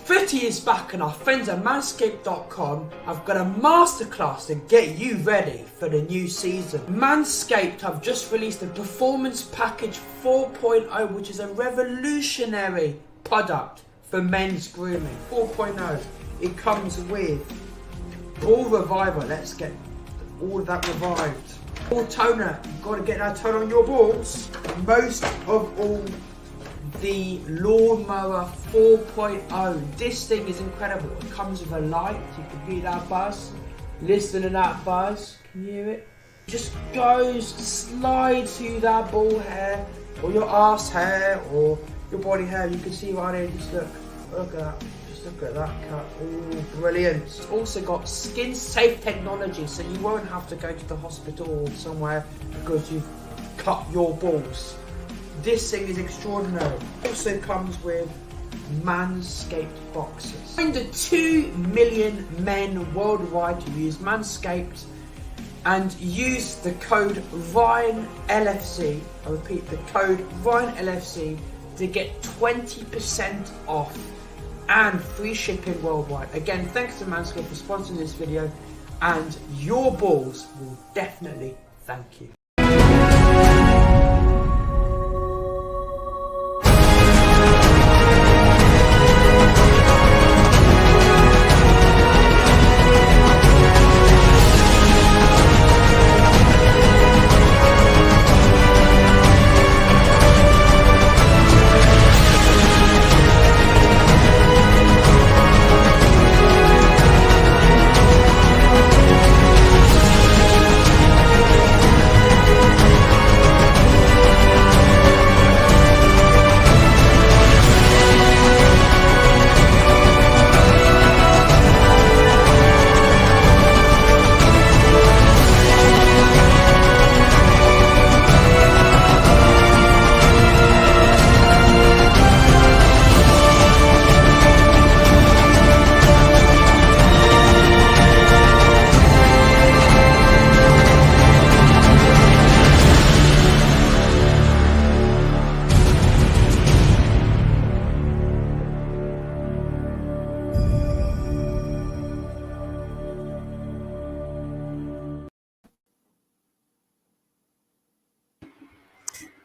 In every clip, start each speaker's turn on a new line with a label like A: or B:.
A: Footy is back and our friends at Manscaped.com have got a masterclass to get you ready for the new season. Manscaped have just released the Performance Package 4.0, which is a revolutionary product for men's grooming. 4.0. It comes with Ball Reviver. Let's get all of that revived. Ball Toner. You've got to get that toner on your balls. Most of all, the Lawnmower 4.0. This thing is incredible. It comes with a light. You can hear that buzz. Listen to that buzz. Can you hear it? It just goes, slides through that ball hair, or your ass hair, or your body hair. You can see right here. Just look at that. Just look at that cut. Oh, brilliant. It's also got skin safe technology, so you won't have to go to the hospital or somewhere because you've cut your balls. This thing is extraordinary. Also comes with Manscaped boxes. Find the 2 million men worldwide to use Manscaped and use the code Ryan LFC. I repeat, the code Ryan LFC to get 20% off and free shipping worldwide. Again, thanks to Manscaped for sponsoring this video, and your balls will definitely thank you.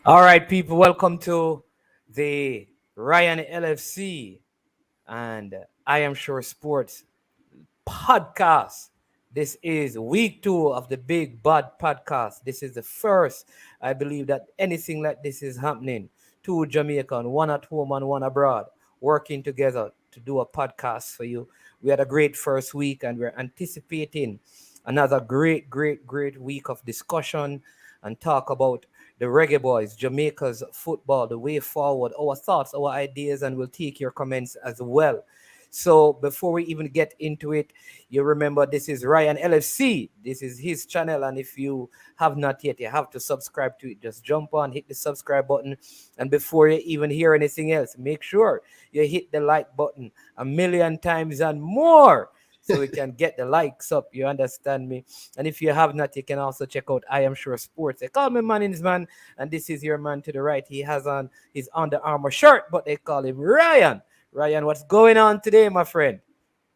B: All right, people, welcome to the Ryan LFC and I Am Sure Sports podcast. This is week 2 of the Big Bad podcast. This is the first, I believe, that anything like this is happening. 2 Jamaican, 1 at home and 1 abroad, working together to do a podcast for you. We had a great first week and we're anticipating another great week of discussion and talk about the Reggae Boyz, Jamaica's football, the way forward, our thoughts, our ideas, and we'll take your comments as well. So before we even get into it, you remember this is Ryan LFC. This is his channel, and if you have not yet, you have to subscribe to it. Just jump on, hit the subscribe button, and before you even hear anything else, make sure you hit the like button 1,000,000 times and more, so we can get the likes up. You understand me? And if you have not, you can also check out I Am Sure Sports. They call me Mannings Man, and this is your man to the right. He has on his Under Armour shirt, but they call him Ryan. Ryan, what's going on today, my friend?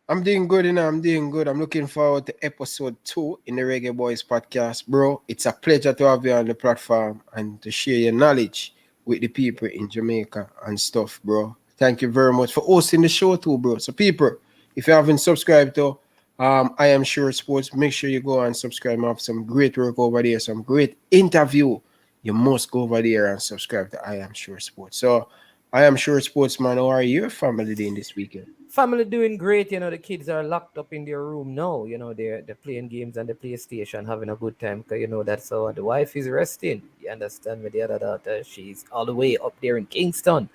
C: I'm doing good, I'm doing good. I'm looking forward to episode 2 in the Reggae Boyz podcast, bro. It's a pleasure to have you on the platform and to share your knowledge with the people in Jamaica and stuff, bro. Thank you very much for hosting the show too, bro. So people, if you haven't subscribed to I Am Sure Sports, make sure you go and subscribe. I have some great work over there, some great interview. You must go over there and subscribe to I Am Sure Sports. So I Am Sure Sportsman, how are your family doing this weekend?
B: Family doing great. You know, the kids are locked up in their room now. You know, they're playing games on the PlayStation, having a good time. Because, you know, that's how the wife is resting. You understand me? The other daughter, she's all the way up there in Kingston,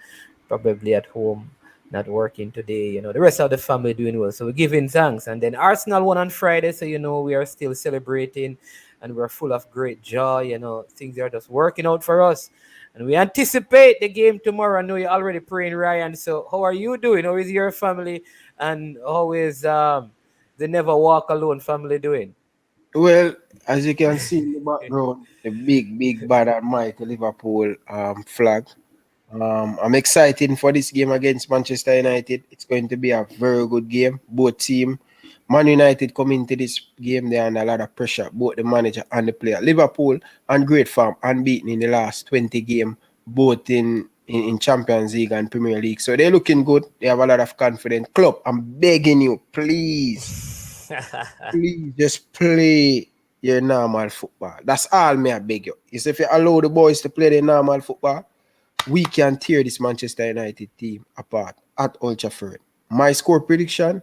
B: probably at home, not working today. You know, the rest of the family doing well. So we're giving thanks. And then Arsenal won on Friday. So, you know, we are still celebrating and we're full of great joy. You know, things are just working out for us. And we anticipate the game tomorrow. I know you're already praying, Ryan. So how are you doing? How is your family? And how is the Never Walk Alone family doing?
C: Well, as you can see in the background, the big bad and mighty Liverpool flag. I'm excited for this game against Manchester United. It's going to be a very good game. Both team, Man United come into this game, they're under a lot of pressure, both the manager and the player. Liverpool on great form, unbeaten in the last 20 games, both in Champions League and Premier League. So they're looking good. They have a lot of confidence. Club, I'm begging you, please just play your normal football. That's all me I beg you. Is if you allow the boys to play their normal football, we can tear this Manchester United team apart at Old Trafford. My score prediction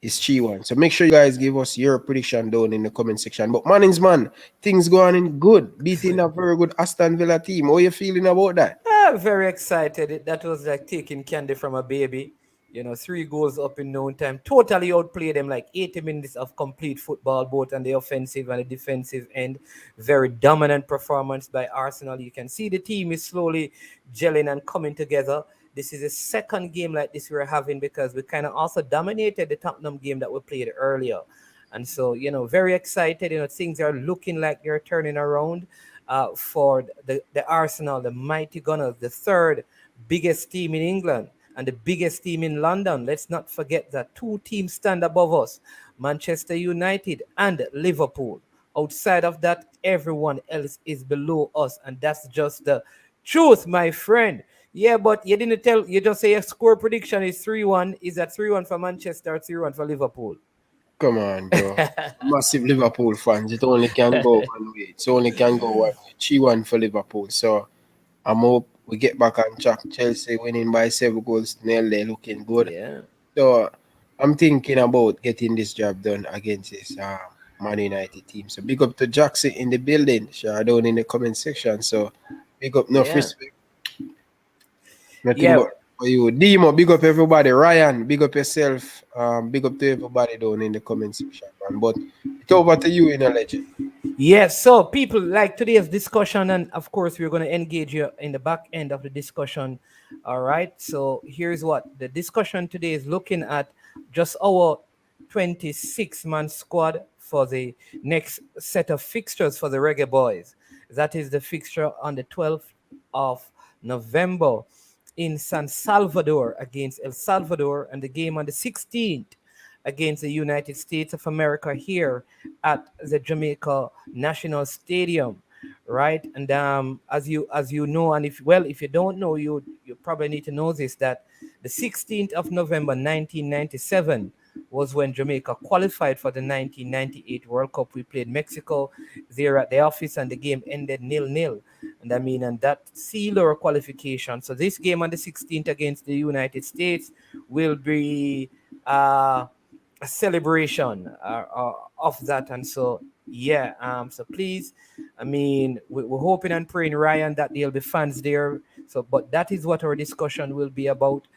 C: is 3-1. So make sure you guys give us your prediction down in the comment section. But man, things going in good. Beating a very good Aston Villa team. How you feeling about that?
B: I'm very excited. That was like taking candy from a baby. 3 goals up in no time. Totally outplayed them, like 80 minutes of complete football, both on the offensive and the defensive end. Very dominant performance by Arsenal. You can see the team is slowly gelling and coming together. This is the second game like this we're having because we kind of also dominated the Tottenham game that we played earlier. And so, very excited. Things are looking like they're turning around for the Arsenal, the mighty Gunners, the third biggest team in England and the biggest team in London. Let's not forget that 2 teams stand above us, Manchester United and Liverpool. Outside of that, everyone else is below us, and that's just the truth, my friend. Yeah, but you just say your score prediction is 3-1. Is that 3-1 for Manchester or 3-1 for Liverpool?
C: Come on, bro. Massive Liverpool fans. It only can go one way. It only can go one way. 3-1 for Liverpool. So I'm hope we get back on track. Chelsea winning by 7 goals. They're looking good.
B: Yeah.
C: So I'm thinking about getting this job done against this Man United team. So big up to Jackson in the building. Share down in the comment section. So big up, respect. Nothing but for you. Demo, big up everybody. Ryan, big up yourself. Big up to everybody down in the comment section, man. But it's over to you, legend.
B: Yes, so people, like today's discussion, and of course we're going to engage you in the back end of the discussion. All right, so here's what the discussion today is looking at: just our 26-man squad for the next set of fixtures for the Reggae Boyz. That is the fixture on the 12th of November in San Salvador against El Salvador, and the game on the 16th against the United States of America here at the Jamaica National Stadium, right? And as you know, and if you don't know, you probably need to know this, that the 16th of November 1997 was when Jamaica qualified for the 1998 World Cup. We played Mexico there at the office, and the game ended 0-0. And that sealed our qualification. So this game on the 16th against the United States will be a celebration of that. And so so please, we're hoping and praying, Ryan, that there'll be fans there. So but that is what our discussion will be about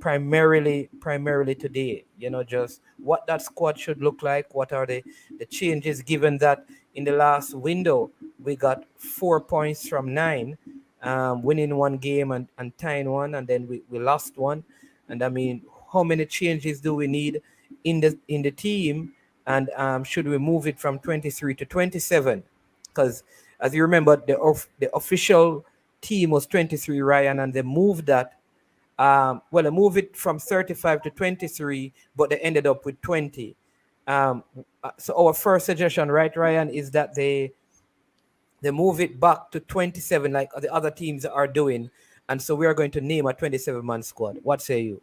B: primarily today. Just what that squad should look like, what are the changes, given that in the last window we got 4 points from 9, winning 1 game and tying 1, and then we lost 1. And how many changes do we need in the team, and should we move it from 23 to 27? Because as you remember, the official team was 23, Ryan, and they moved that. They moved it from 35 to 23, but they ended up with 20. So our first suggestion, right, Ryan, is that they move it back to 27 like the other teams are doing, and so we are going to name a 27-man squad. What say you?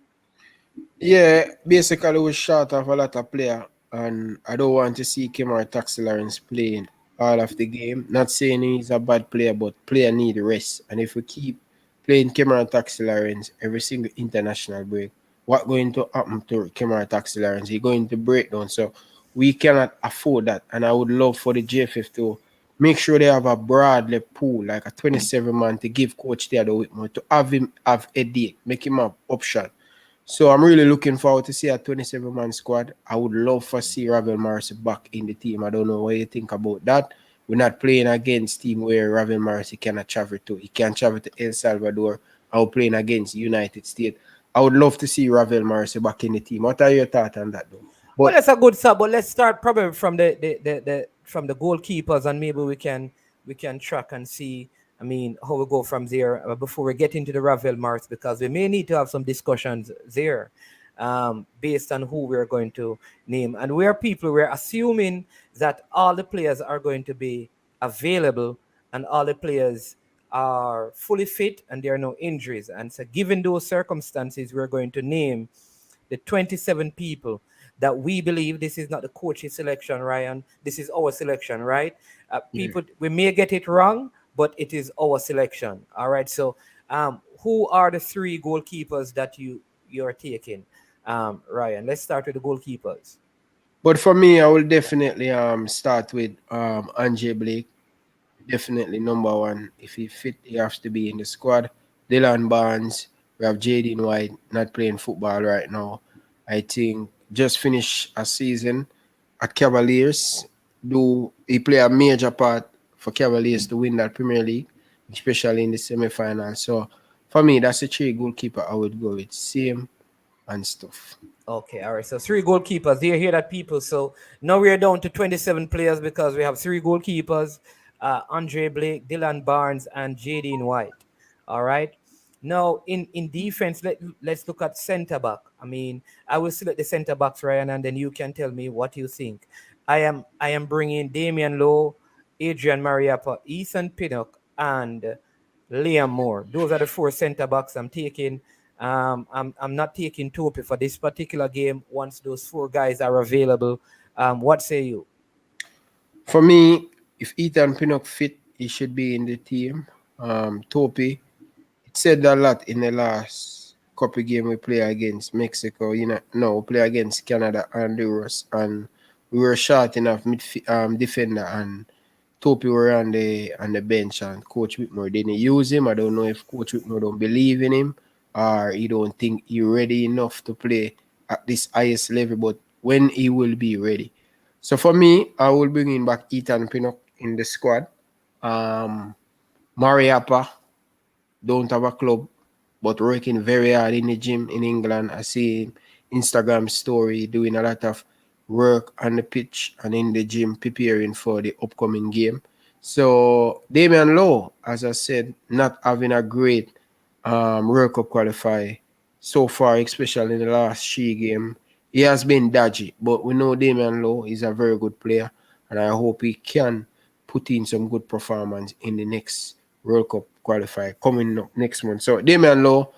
C: Yeah, basically we short of a lot of players, and I don't want to see Kemar Taxi Lawrence playing all of the game. Not saying he's a bad player, but player need rest. And if we keep playing Kemar Taxi Lawrence every single international break, what going to happen to Kemar Taxi Lawrence? He's going to break down. So we cannot afford that. And I would love for the JFF to make sure they have a broadly pool, like a 27-man, to give Coach Theodore Whitmore, to have him have a date, make him have option. So I'm really looking forward to see a 27-man squad. I would love to see Ravel Morrison back in the team. I don't know what you think about that. We're not playing against team where Ravel Morrison cannot travel to. He can travel to El Salvador. We're playing against United States. I would love to see Ravel Morrison back in the team. What are your thoughts on that, though?
B: Well, that's a good start, but let's start probably from the goalkeepers, and maybe we can track and see I mean, how we go from there before we get into the Ravel Mars, because we may need to have some discussions there based on who we're going to name. And we're assuming that all the players are going to be available and all the players are fully fit and there are no injuries. And so, given those circumstances, we're going to name the 27 people that we believe. This is not the coach's selection, Ryan. This is our selection, right?
C: Yeah.
B: People, we may get it wrong, but it is our selection. All right. So, who are the three goalkeepers that you're taking, Ryan? Let's start with the goalkeepers.
C: But for me, I will definitely start with Andre Blake. Definitely number one. If he fit, he has to be in the squad. Dylan Barnes. We have Jaden White not playing football right now. I think just finished a season at Cavaliers. Do he play a major part for Cavaliers to win that Premier League, especially in the semi-final. So for me, that's the three goalkeeper I would go with. Same and stuff.
B: Okay, all right. So three goalkeepers. Do you hear that, people? So now we're down to 27 players because we have three goalkeepers: Andre Blake, Dylan Barnes, and Jaden White. All right. Now in defense, let's look at centre back. I mean, I will select the centre backs, Ryan, and then you can tell me what you think. I am bringing Damian Lowe, Adrian Mariappa, Ethan Pinnock, and Liam Moore. Those are the four centre backs I'm taking. I'm not taking Topi for this particular game once those four guys are available. What say you?
C: For me, if Ethan Pinnock fit, he should be in the team. Topi, it said a lot in the last couple game we play against Mexico. No, we play against Canada and Honduras, and we were short enough defender, and Topi were on the bench, and Coach Whitmore didn't use him. I don't know if Coach Whitmore don't believe in him or he don't think he ready enough to play at this highest level, but when he will be ready. So for me, I will bring in back Ethan Pinnock in the squad. Mariappa don't have a club, but working very hard in the gym in England. I see him Instagram story doing a lot of work on the pitch and in the gym preparing for the upcoming game. So Damian Lowe, as I said, not having a great World Cup qualify so far, especially in the last three game. He has been dodgy, but we know Damian Lowe is a very good player, and I hope he can put in some good performance in the next World Cup qualifier coming up next month. So Damian Lowe,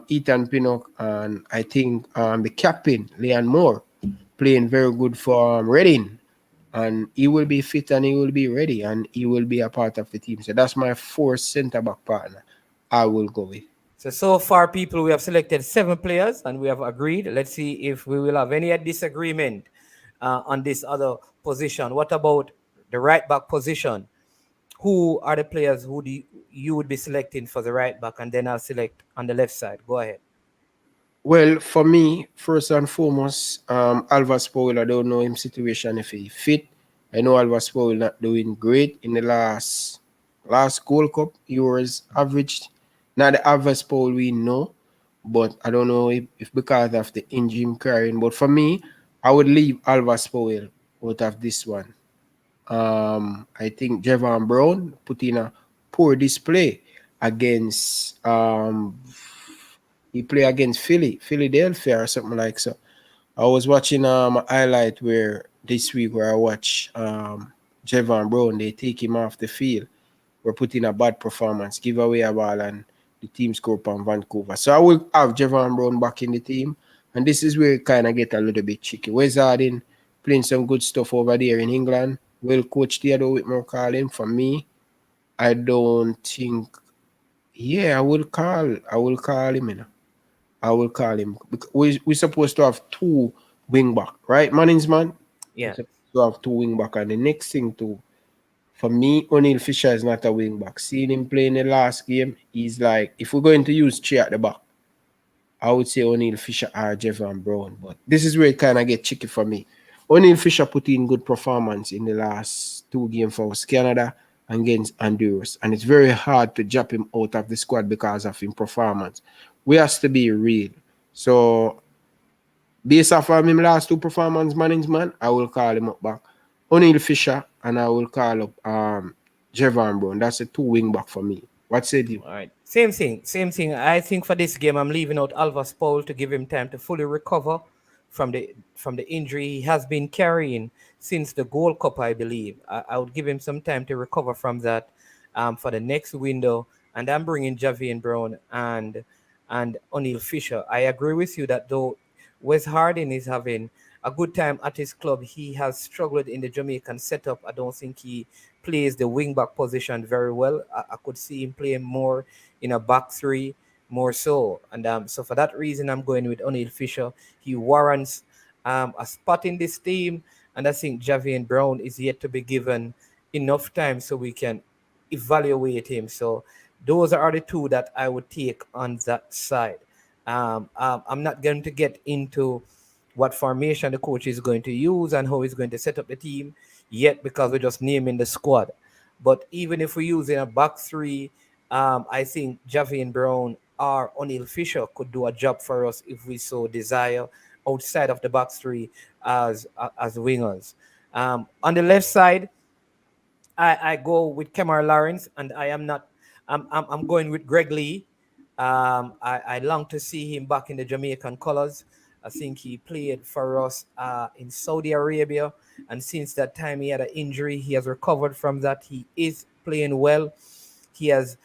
C: Ethan Pinnock, and I think the captain, Liam Moore, playing very good for Reading. And he will be fit and he will be ready and he will be a part of the team. So that's my fourth centre back partner I will go with.
B: So far, people, we have selected 7 players and we have agreed. Let's see if we will have any disagreement on this other position. What about the right back position? Who are the players you would be selecting for the right back? And then I'll select on the left side. Go ahead.
C: Well, for me, first and foremost, Alvas Powell, I don't know him situation if he fit. I know Alvas Powell not doing great in the last Gold Cup. He was averaged, not the Alvas Powell we know, but I don't know if because of the injury carrying. But for me, I would leave Alvas Powell out of this one. I think Javon Brown put in a poor display against he played against Philadelphia or something like so. I was watching a highlight where this week where I watch Javon Brown, they take him off the field. We're putting a bad performance, give away a ball, and the team score upon Vancouver. So I will have Javon Brown back in the team. And this is where it kind of get a little bit tricky. Wes Harding playing some good stuff over there in England. Well coached Theodore Whitmore call him. For me, I don't think I will call him, I will call him. We're supposed to have 2 wing back, right, Manningsman?
B: Yeah.
C: We're supposed to have 2 wing back. And the next thing too, for me, O'Neill Fisher is not a wing back. Seeing him play in the last game, he's like, if we're going to use 3 at the back, I would say O'Neill Fisher or Javon Brown. But this is where it kind of get tricky for me. O'Neill Fisher put in good performance in the last 2 games for Canada against Honduras. And it's very hard to drop him out of the squad because of his performance. We have to be real. So, based off of him last 2 performance, Manningsman, I will call him up back. O'Neill Fisher, and I will call up Javon Brown. That's a two wing back for me. What said you?
B: All right. Same thing. Same thing. I think for this game, I'm leaving out Alvas Paul to give him time to fully recover from the injury he has been carrying since the Gold Cup, I believe. I would give him some time to recover from that for the next window. And I'm bringing Javian Brown and O'Neill Fisher. I agree with you that though Wes Harding is having a good time at his club, he has struggled in the Jamaican setup. I don't think he plays the wing back position very well. I could see him playing more in a back three, more so. And so for that reason, I'm going with O'Neill Fisher. He warrants a spot in this team, and I think Javian Brown is yet to be given enough time so we can evaluate him. So those are the two that I would take on that side. I'm not going to get into what formation the coach is going to use and how he's going to set up the team yet because we're just naming the squad. But even if we're using a back three, I think Javian Brown or O'Neill Fisher could do a job for us if we so desire outside of the back three as wingers. On the left side, I go with Kemar Lawrence, and I am not. I'm going with Greg Lee. I long to see him back in the Jamaican colors. I think he played for us in Saudi Arabia, and since that time he had an injury. He has recovered from that. He is playing well. He has,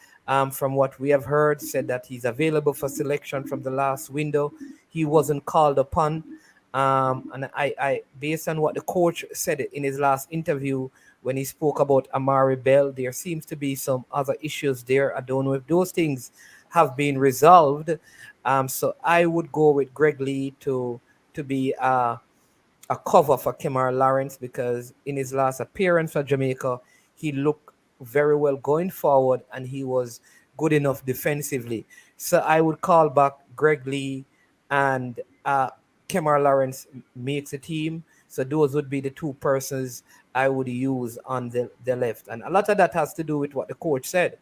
B: from what we have heard, said that he's available for selection from the last window. He wasn't called upon. And I, based on what the coach said in his last interview when he spoke about Amari Bell, there seems to be some other issues there. I don't know if those things have been resolved. So I would go with Greg Lee to be a cover for Kemar Lawrence because in his last appearance for Jamaica, he looked very well going forward and he was good enough defensively. So I would call back Greg Lee and Kemar Lawrence makes a team. So those would be the two persons I would use on the left. And a lot of that has to do with what the coach said.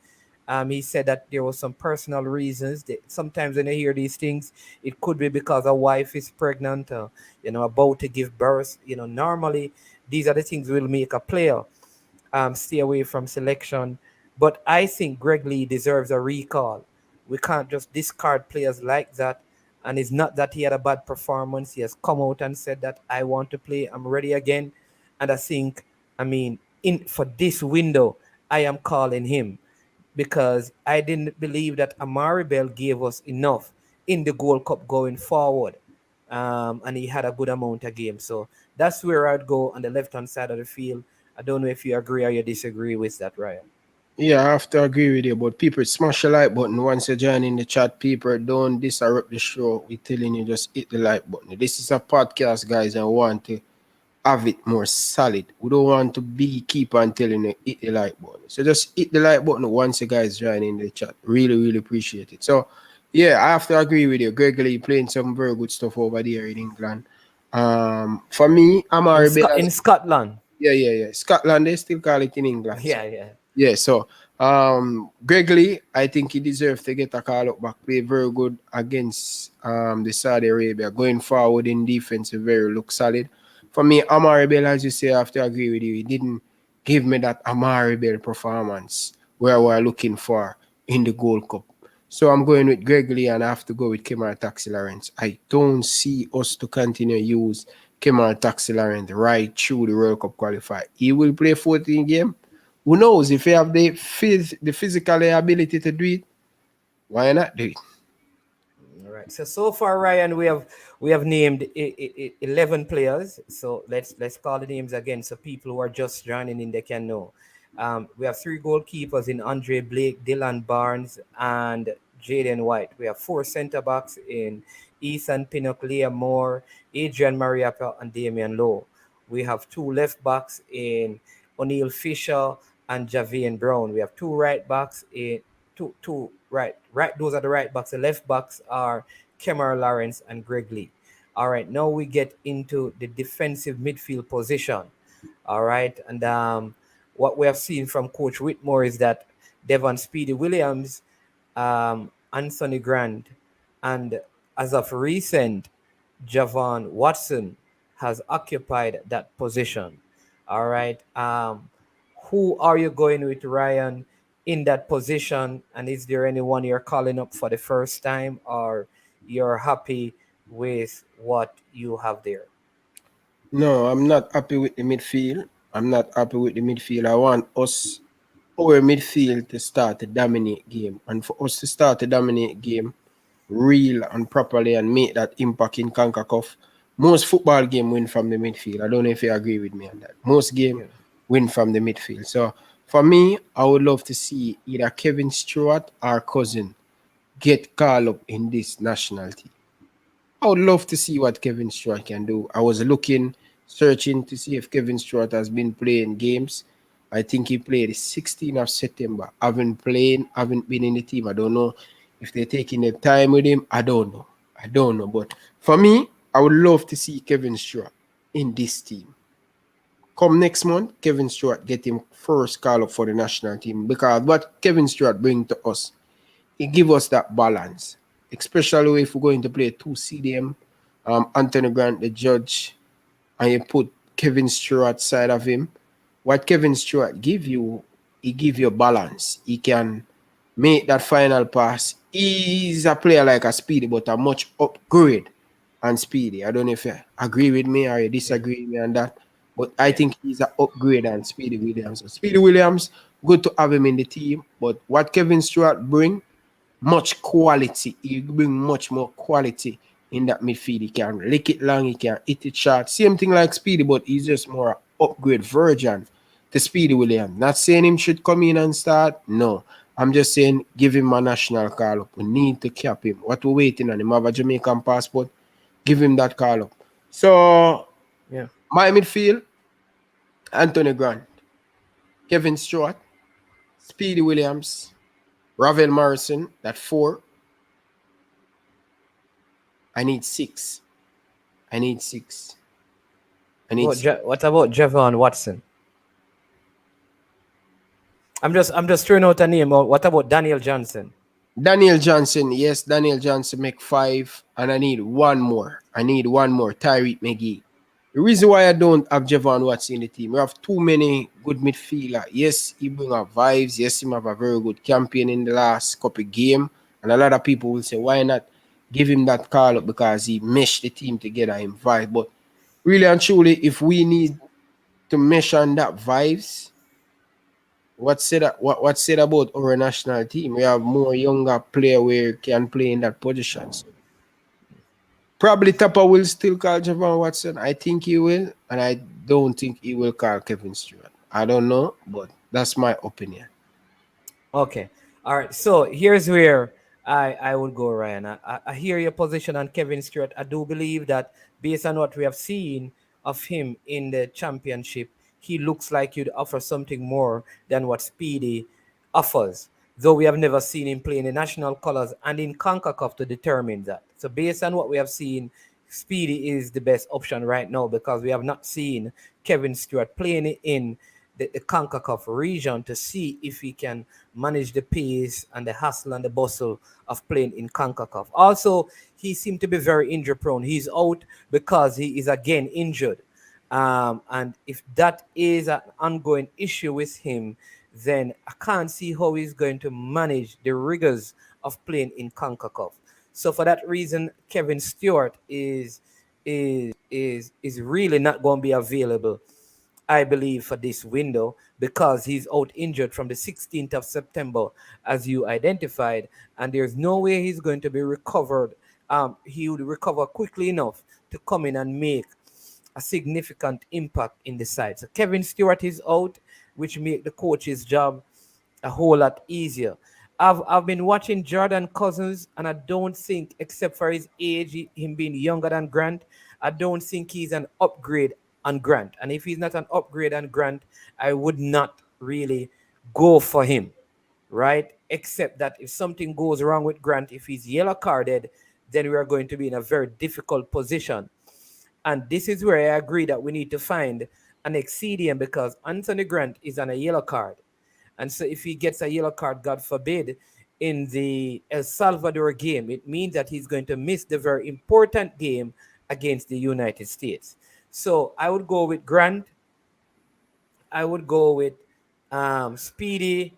B: He said that there were some personal reasons. That sometimes when you hear these things, it could be because a wife is pregnant, about to give birth. Normally these are the things will make a player stay away from selection. But I think Greg Lee deserves a recall. We can't just discard players like that. And it's not that he had a bad performance. He has come out and said that I want to play. I'm ready again. And I think, in for this window, I am calling him because I didn't believe that Amari Bell gave us enough in the Gold Cup going forward. And he had a good amount of games. So that's where I'd go on the left-hand side of the field. I don't know if you agree or you disagree with that, Ryan.
C: Yeah, I have to agree with you. But people, smash the like button once you join in the chat. People, don't disrupt the show. We're telling you, just hit the like button. This is a podcast, guys, and we want to have it more solid. We don't want to keep on telling you hit the like button. So just hit the like button once you guys join in the chat. Really, really appreciate it. So yeah, I have to agree with you. Greg Lee playing some very good stuff over there in England. For me, I'm
B: in Scotland.
C: Yeah. Scotland, they still call it in England.
B: Yeah.
C: So Greg Lee, I think he deserves to get a call up back. Play very good against the Saudi Arabia. Going forward in defense, very look solid. For me, Amari Bell, as you say, I have to agree with you. He didn't give me that Amari Bell performance where we're looking for in the Gold Cup. So I'm going with Greg Lee and I have to go with Kemar Taxi Lawrence. I don't see us to continue to use Kemar Taxi Lawrence right through the World Cup qualifier. He will play 14 games. Who knows if he have the physical ability to do it? Why not do it?
B: All right. So far, Ryan, we have named 11 players. So let's call the names again, so people who are just joining in they can know. We have 3 goalkeepers in Andre Blake, Dylan Barnes, and Jaden White. We have 4 centre backs in Ethan Pinnock, Liam Moore, Adrian Mariappa, and Damian Lowe. We have 2 left backs in O'Neill Fisher and Javian Brown. We have 2 right backs in two right. Those are the right backs. The left backs are Kemar Lawrence and Greg Lee. All right, now we get into the defensive midfield position. All right, and what we have seen from Coach Whitmore is that Devon Speedy Williams, Anthony Grant, and as of recent, Javon Watson has occupied that position. All right. Who are you going with, Ryan, in that position? And is there anyone you're calling up for the first time, or you're happy with what you have there?
C: No, I'm not happy with the midfield. I'm not happy with the midfield. I want our midfield to start to dominate game. And for us to start to dominate game real and properly and make that impact in CONCACAF, most football game win from the midfield. I don't know if you agree with me on that. Most game
B: Yeah.
C: win from the midfield. So for me, I would love to see either Kevin Stewart or Cousin get called up in this national team. I would love to see what Kevin Stewart can do. I was searching to see if Kevin Stewart has been playing games. I think he played the 16th of September. Haven't been in the team. I don't know if they're taking their time with him. I don't know. But for me, I would love to see Kevin Stewart in this team. Come next month, Kevin Stewart get him first call up for the national team, because what Kevin Stewart bring to us, he give us that balance, especially if we're going to play two CDM, Anthony Grant, the judge, and you put Kevin Stewart side of him. What Kevin Stewart give you, he give you balance. He can make that final pass. He's a player like a Speedy, but a much upgrade on Speedy. I don't know if you agree with me or you
B: Yeah.
C: disagree with me on that, but I
B: Yeah.
C: think he's an upgrade on Speedy Williams. So Speedy Williams, good to have him in the team, but what Kevin Stewart bring, much quality. He bring much more quality in that midfield. He can lick it long, he can hit it short. Same thing like Speedy, but he's just more upgrade version to Speedy Williams. Not saying him should come in and start. No. I'm just saying give him a national call up. We need to cap him. What we're waiting on him. Have a Jamaican passport. Give him that call up. So
B: Yeah.
C: my midfield, Anthony Grant, Kevin Stewart, Speedy Williams, Ravel Morrison, that four. I need six. I need six. I need six.
B: What about Javon Watson? I'm just throwing out a name. What about Daniel Johnson?
C: Daniel Johnson. Yes, Daniel Johnson make five. And I need one more. Tyreek McGee. The reason why I don't have Javon Watson in the team, we have too many good midfielder. Yes, he bring up vibes. Yes, he have a very good campaign in the last couple game. And a lot of people will say, why not give him that call up, because he meshed the team together in vibe. But really and truly, if we need to mesh on that vibes, what said about our national team? We have more younger player where can play in that position. So probably Tappa will still call Javon Watson. I think he will, and I don't think he will call Kevin Stewart. I don't know, but that's my opinion.
B: Okay. All right. So here's where I would go, Ryan. I hear your position on Kevin Stewart. I do believe that based on what we have seen of him in the championship, he looks like you'd offer something more than what Speedy offers. Though we have never seen him play in the national colors and in CONCACAF to determine that. So based on what we have seen, Speedy is the best option right now, because we have not seen Kevin Stewart playing in the CONCACAF region to see if he can manage the pace and the hustle and the bustle of playing in CONCACAF. Also, he seemed to be very injury prone. He's out because he is again injured. And if that is an ongoing issue with him, then I can't see how he's going to manage the rigors of playing in CONCACAF. So for that reason, Kevin Stewart is really not going to be available, I believe, for this window, because he's out injured from the 16th of September, as you identified, and there's no way he's going to be recovered. He would recover quickly enough to come in and make a significant impact in the side. So Kevin Stewart is out, which make the coach's job a whole lot easier. I've been watching Jordan Cousins, and I don't think, except for his age, him being younger than Grant, I don't think he's an upgrade on Grant. And if he's not an upgrade on Grant, I would not really go for him, right? Except that if something goes wrong with Grant, if he's yellow carded, then we are going to be in a very difficult position. And this is where I agree that we need to find an expedient, because Anthony Grant is on a yellow card. And so if he gets a yellow card, God forbid, in the El Salvador game, it means that he's going to miss the very important game against the United States. So I would go with Grant. I would go with Speedy.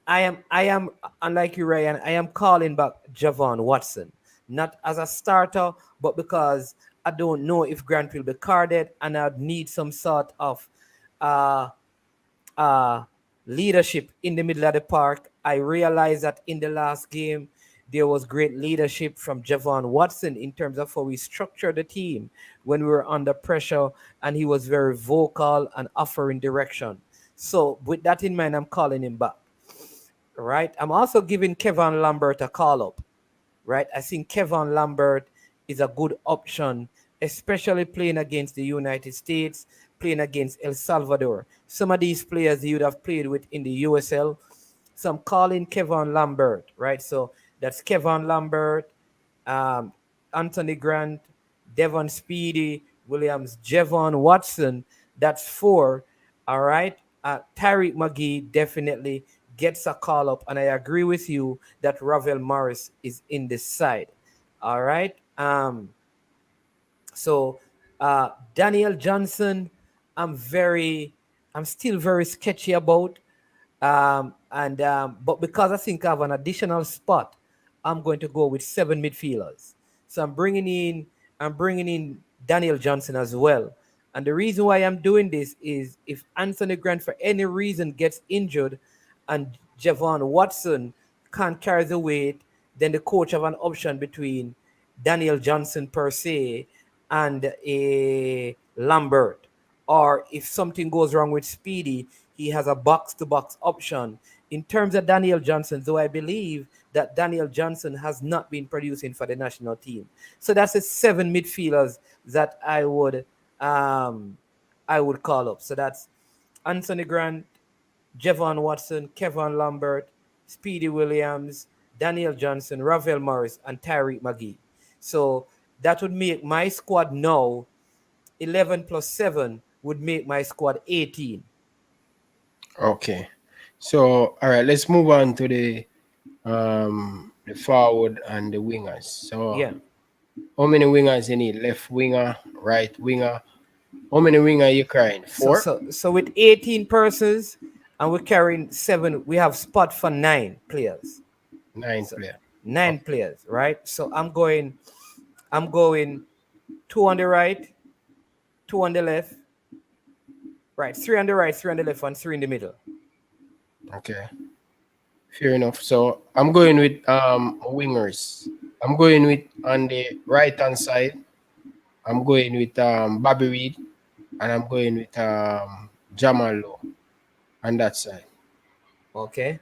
B: I am unlike you, Ryan. I am calling back Javon Watson, not as a starter, but because I don't know if Grant will be carded, and I'd need some sort of uh, uh, leadership in the middle of the park. I realized that in the last game, there was great leadership from Javon Watson in terms of how we structured the team when we were under pressure, and he was very vocal and offering direction. So, with that in mind, I'm calling him back. Right. I'm also giving Kevin Lambert a call up. Right. I think Kevin Lambert is a good option, especially playing against the United States, playing against El Salvador. Some of these players you would have played with in the USL. So I'm calling Kevin Lambert. Right. So that's Kevin Lambert, um, Anthony Grant, Devon Speedy, Williams, Javon Watson. That's four. All right. Tariq McGee definitely gets a call up, and I agree with you that Ravel Morris is in this side. All right. So Daniel Johnson, I'm very, I'm still very sketchy about. And but because I think I have an additional spot, I'm going to go with seven midfielders. So I'm bringing in Daniel Johnson as well. And the reason why I'm doing this is if Anthony Grant for any reason gets injured and Javon Watson can't carry the weight, then the coach have an option between Daniel Johnson per se and a Lambert. Or if something goes wrong with Speedy, he has a box-to-box option. In terms of Daniel Johnson, though I believe that Daniel Johnson has not been producing for the national team. So that's the seven midfielders that I would call up. So that's Anthony Grant, Javon Watson, Kevin Lambert, Speedy Williams, Daniel Johnson, Ravel Morris, and Tariq McGee. So that would make my squad now 11 plus 7 would make my squad 18.
C: Okay. So all right, let's move on to the forward and the wingers. So
B: Yeah.
C: how many wingers you need? Left winger, right winger. How many winger you carrying?
B: So,
C: Four?
B: so, so with 18 persons and we're carrying seven, we have spot for 9 players.
C: Nine
B: So
C: player.
B: 9 players, right? So I'm going 2 on the right, 2 on the left, right, 3 on the right, 3 on the left, and 3 in the middle.
C: Okay. Fair enough. So I'm going with wingers. I'm going with on the right hand side. I'm going with Bobby Reed, and I'm going with Jamal Lowe on that side.
B: Okay.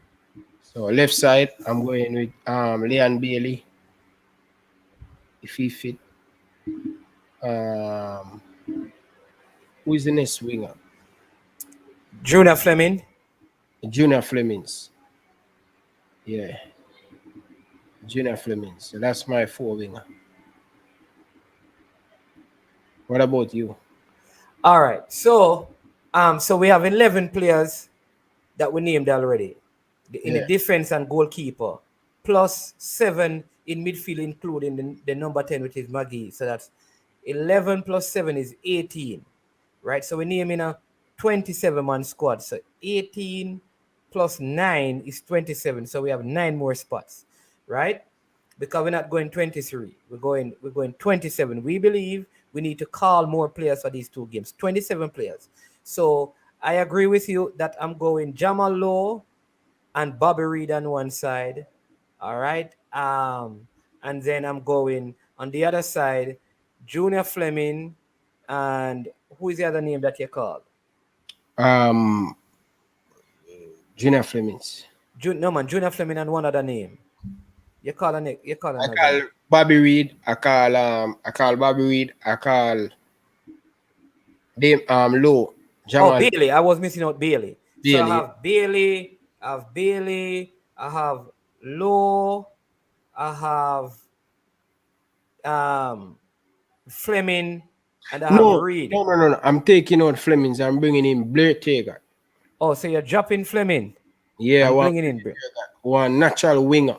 C: So left side, I'm going with Leon Bailey if he fit. Um, who is the next winger?
B: Junior Fleming.
C: Junior Flemings. Yeah, Junior Flemings. So that's my four winger. What about you?
B: All right. So we have 11 players that we named already in the
C: Yeah.
B: defense and goalkeeper, plus 7 in midfield, including the number 10, which is Maggie. So that's 11 plus 7 is 18, right? So we're naming a 27-man squad. So 18 plus 9 is 27. So we have 9 more spots, right? Because we're not going 23. We're going 27. We believe we need to call more players for these 2 games. 27 players. So I agree with you that I'm going Jamal Lowe and Bobby Reed on one side. All right. And then I'm going on the other side, Junior Fleming, and who is the other name that you called?
C: Um, Junior Flemings.
B: No man, Junior Fleming and one other name. You call
C: I
B: another
C: call
B: name.
C: Bobby Reed. I call Bobby Reed. I call Lowe.
B: Oh,
C: Jamal
B: Bailey. I was missing out Bailey. So I
C: Bailey.
B: have Bailey, I have Lowe, I have Fleming, and I have
C: No,
B: Reed.
C: no. I'm taking out Flemings. I'm bringing in Blair Taggart.
B: Oh, so you're dropping Fleming
C: Yeah,
B: and bringing in.
C: one natural winger.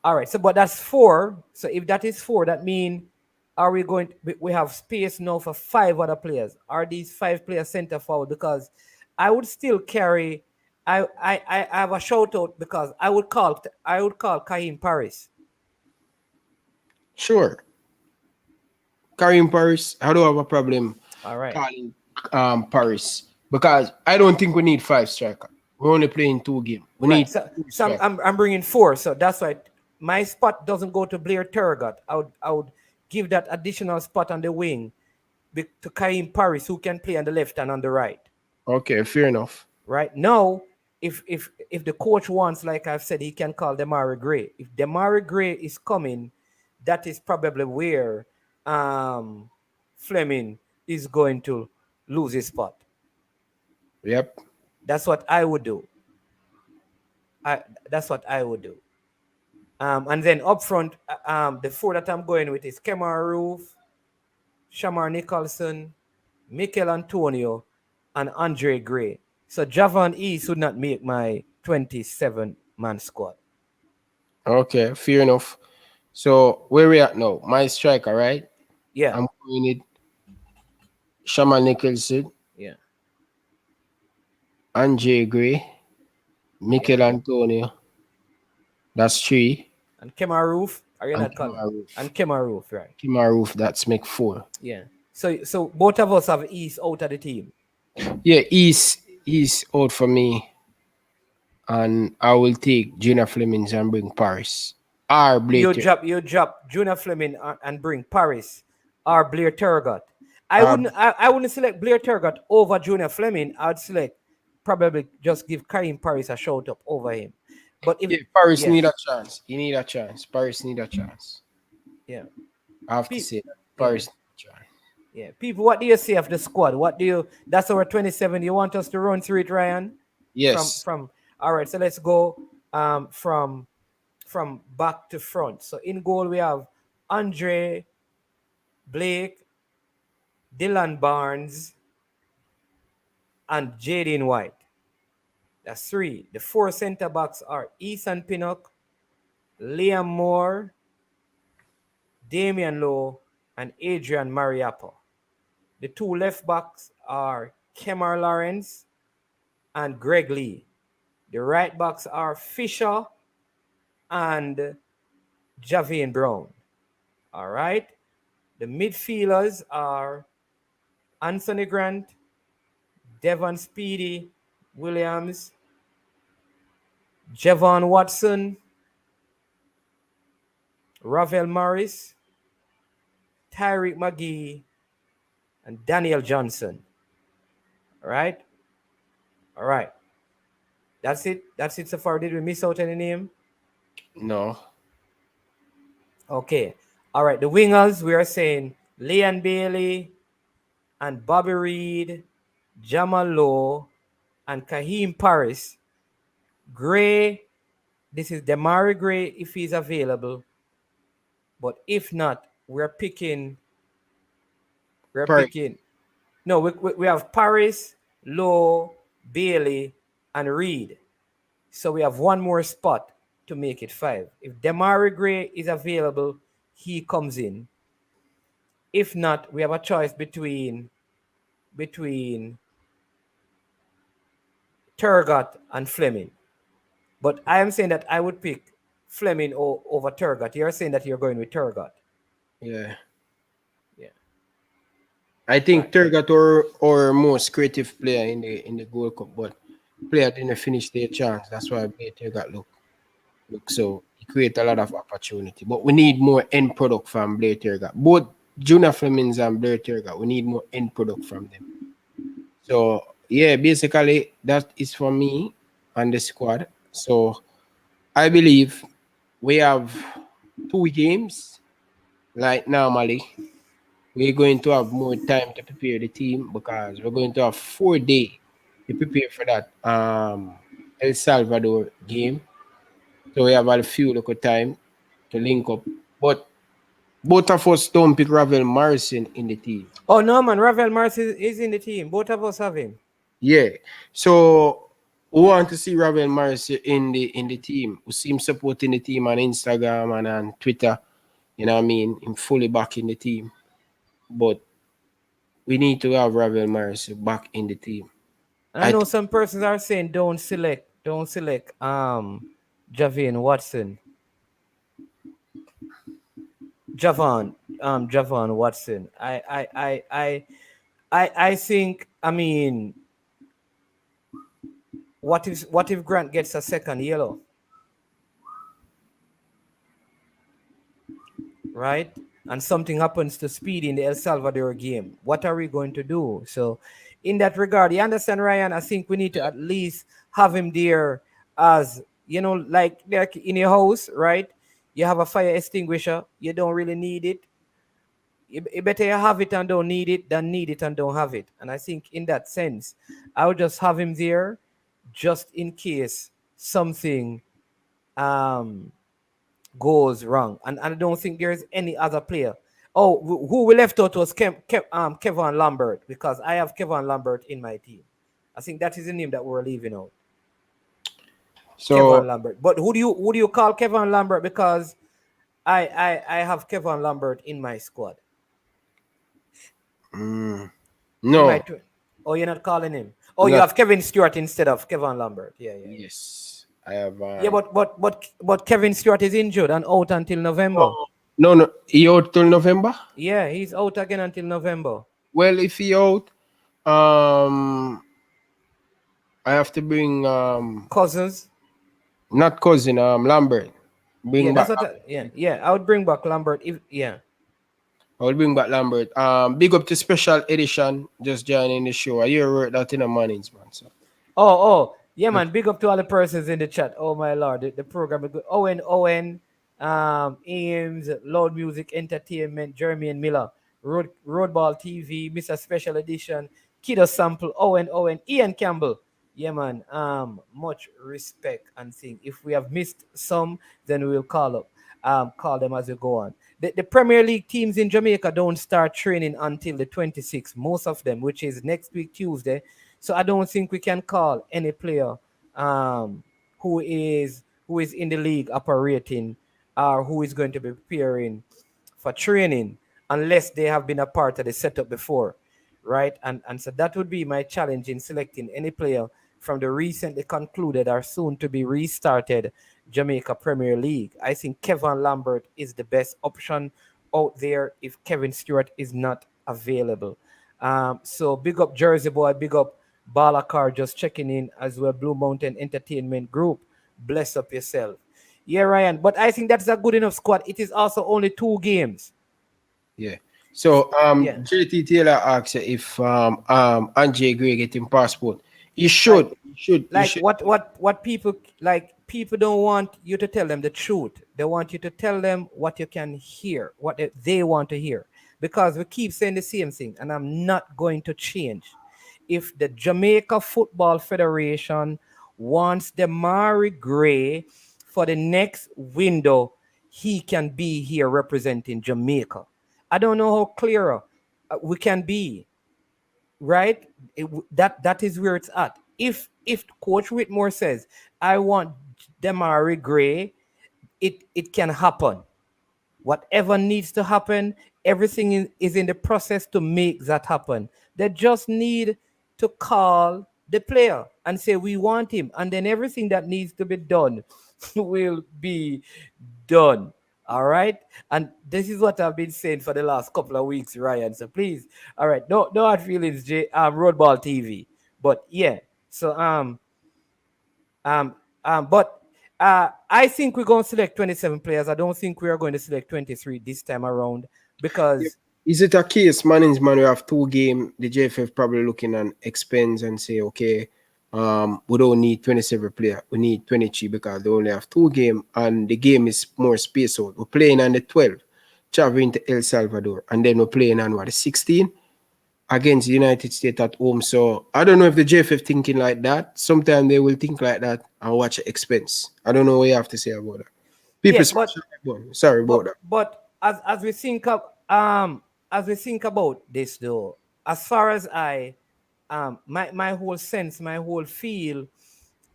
B: All right. So, but that's 4. So if that is 4, that means are we going? We have space now for 5 other players. Are these 5 players center forward? Because I would still carry I have a shout out because I would call Kahim Paris.
C: Sure. Karim Paris, I don't have a problem
B: All right.
C: calling Paris because I don't think we need 5 striker. We're only playing 2 games. We
B: Right.
C: need
B: So,
C: 2
B: so I'm,
C: striker.
B: I'm I'm bringing 4. So that's why my spot doesn't go to Blair Turgot. I would give that additional spot on the wing to Kahim Paris, who can play on the left and on the right.
C: Okay, fair enough.
B: Right now, if the coach wants, like I've said, he can call Demari Gray. If Demari Gray is coming, that is probably where Fleming is going to lose his spot.
C: Yep.
B: That's what I would do. That's what I would do. And then up front, the 4 that I'm going with is Kemar Roof, Shamar Nicholson, Mikel Antonio, and Andre Gray. So Javon East would not make my 27-man squad.
C: Okay, fair enough. So where we at now? My striker, right?
B: Yeah.
C: I'm going it Shaman Nicholson,
B: Yeah.
C: Andre Gray, Mikel Antonio. That's 3.
B: And Kemar Roof, are you
C: And
B: not calling?
C: Kemar Roof.
B: And Kemar Roof, right?
C: Kemar Roof, that's make 4.
B: Yeah. So both of us have East out of the team.
C: Yeah, he's out for me. And I will take Gina Flemings and bring Paris. Or Blair.
B: You drop Junior Fleming and bring Paris or Blair Turgot. I
C: Um,
B: wouldn't select Blair Turgot over Junior Fleming. I'd select probably just give Karim Paris a shout up over him. But if
C: Yeah, Paris
B: yeah,
C: need a chance. He need a chance. Paris need a chance.
B: yeah,
C: I have to
B: Pe-
C: say that. Paris need a chance.
B: yeah. People, what do you say of the squad? That's our 27. You want us to run through it, Ryan?
C: Yes.
B: From all right, so let's go from back to front. So in goal we have Andre, Blake, Dylan Barnes, and Jaden White. That's 3. The 4 center backs are Ethan Pinnock, Liam Moore, Damian Lowe, and Adrian Mariappa. The 2 left backs are Kemar Lawrence and Greg Lee. The right backs are Fisher and Javian Brown. All right. The midfielders are Anthony Grant, Devon Speedy Williams, Javon Watson, Ravel Morris, Tyreek McGee, and Daniel Johnson. All right. All right. That's it. That's it so far. Did we miss out any name?
C: No.
B: Okay. All right. The wingers, we are saying Leon Bailey and Bobby Reed, Jamal Lowe, and Kahim Paris. Gray, this is Demari Gray if he's available. But if not, we're picking.
C: Paris.
B: No, we have Paris, Lowe, Bailey, and Reed. So we have one more spot to make it 5. If Demari Gray is available, he comes in. If not, we have a choice between Turgot and Fleming. But I am saying that I would pick Fleming over Turgot. You're saying that you're going with Turgot.
C: Yeah.
B: Yeah.
C: I think Turgot or most creative player in the Gold Cup, but player didn't finish their chance. That's why Blair Turgot look so he create a lot of opportunity. But we need more end product from Blair Turgot. Both Junior Flemings and Blair Turgot, we need more end product from them. So yeah, basically that is for me and the squad. So I believe we have 2 games like normally. We're going to have more time to prepare the team because we're going to have 4 days to prepare for that El Salvador game. So we have a few little time to link up. But both of us don't pick Ravel Morrison in the team.
B: Oh no, man, Ravel Morrison is in the team. Both of us have him.
C: Yeah. So we want to see Ravel Morrison in the team. We see him supporting the team on Instagram and on Twitter. You know what I mean? Him fully back in the team. But we need to have Ravel Morrison back in the team.
B: And I know some persons are saying don't select Javian Watson. Javon Watson. I think, I mean, what if Grant gets a second yellow? Right? And something happens to Speed in the El Salvador game. What are we going to do? So, in that regard, you understand, Ryan? I think we need to at least have him there as, like in your house, right? You have a fire extinguisher. You don't really need it. You better you have it and don't need it than need it and don't have it. And I think in that sense, I would just have him there just in case something um goes wrong. And I don't think there's any other player. Oh, who we left out was Kevin Lambert, because I have Kevin Lambert in my team. I think that is the name that we're leaving out.
C: So
B: Kevin Lambert. But who do you call Kevin Lambert? Because I have Kevin Lambert in my squad.
C: no.
B: Oh, you're not calling him. Oh, you have Kevin Stewart instead of Kevin Lambert. Yeah.
C: Yes, I have.
B: Yeah, but Kevin Stewart is injured and out until November.
C: No, he out till November.
B: Yeah, he's out again until November.
C: Well, if he out, I have to bring
B: Cousins.
C: not cousin Lambert. Bring back.
B: I would bring back Lambert
C: I will bring back Lambert. Big up to Special Edition, just joining the show. I hear word that in the mornings, man. So.
B: Yeah, man. Big up to all the persons in the chat. Oh my lord, the program is good. Owen, Ames, Loud Music Entertainment, Jeremy and Miller, Roadball TV, Mr. Special Edition, Kiddo Sample, Owen, Ian Campbell. Yeah, man. Much respect and thing. If we have missed some, then we will call them as we go on. The Premier League teams in Jamaica don't start training until the 26th, most of them, which is next week, Tuesday. So I don't think we can call any player who is in the league operating or who is going to be preparing for training unless they have been a part of the setup before, right? And so that would be my challenge in selecting any player from the recently concluded or soon to be restarted Jamaica Premier League. I think Kevin Lambert is the best option out there if Kevin Stewart is not available. So big up Jersey Boy, big up Balakar, just checking in as well. Blue Mountain Entertainment Group, bless up yourself. Yeah, Ryan, but I think that's a good enough squad. It is also only 2 games.
C: Yeah. So JT Taylor asks if Andre Gray getting passport. He should.
B: What people don't want you to tell them the truth. They want you to tell them what you can hear, what they want to hear. Because we keep saying the same thing, and I'm not going to change. If the Jamaica Football Federation wants Demari Gray for the next window, he can be here representing Jamaica. I don't know how clearer we can be, right? That is where it's at. If Coach Whitmore says, I want Demari Gray, it can happen. Whatever needs to happen, everything is in the process to make that happen. They just need to call the player and say, we want him. And then everything that needs to be done will be done. All right. And this is what I've been saying for the last couple of weeks, Ryan. So please, all right, no hard feelings, Roadball TV. But yeah, so but I think we're going to select 27 players. I don't think we are going to select 23 this time around because.
C: Is it a case, man we have 2 games, the JFF probably looking at expense and say, okay, we don't need 27 players, we need 23 because they only have 2 games and the game is more spaced out. We're playing on the 12th, traveling to El Salvador, and then we're playing on the 16th against the United States at home. So I don't know if the JFF thinking like that. Sometimes they will think like that and watch the expense. I don't know what you have to say about that. People sorry about that.
B: But as we think about this though, as far as my whole sense, my whole feel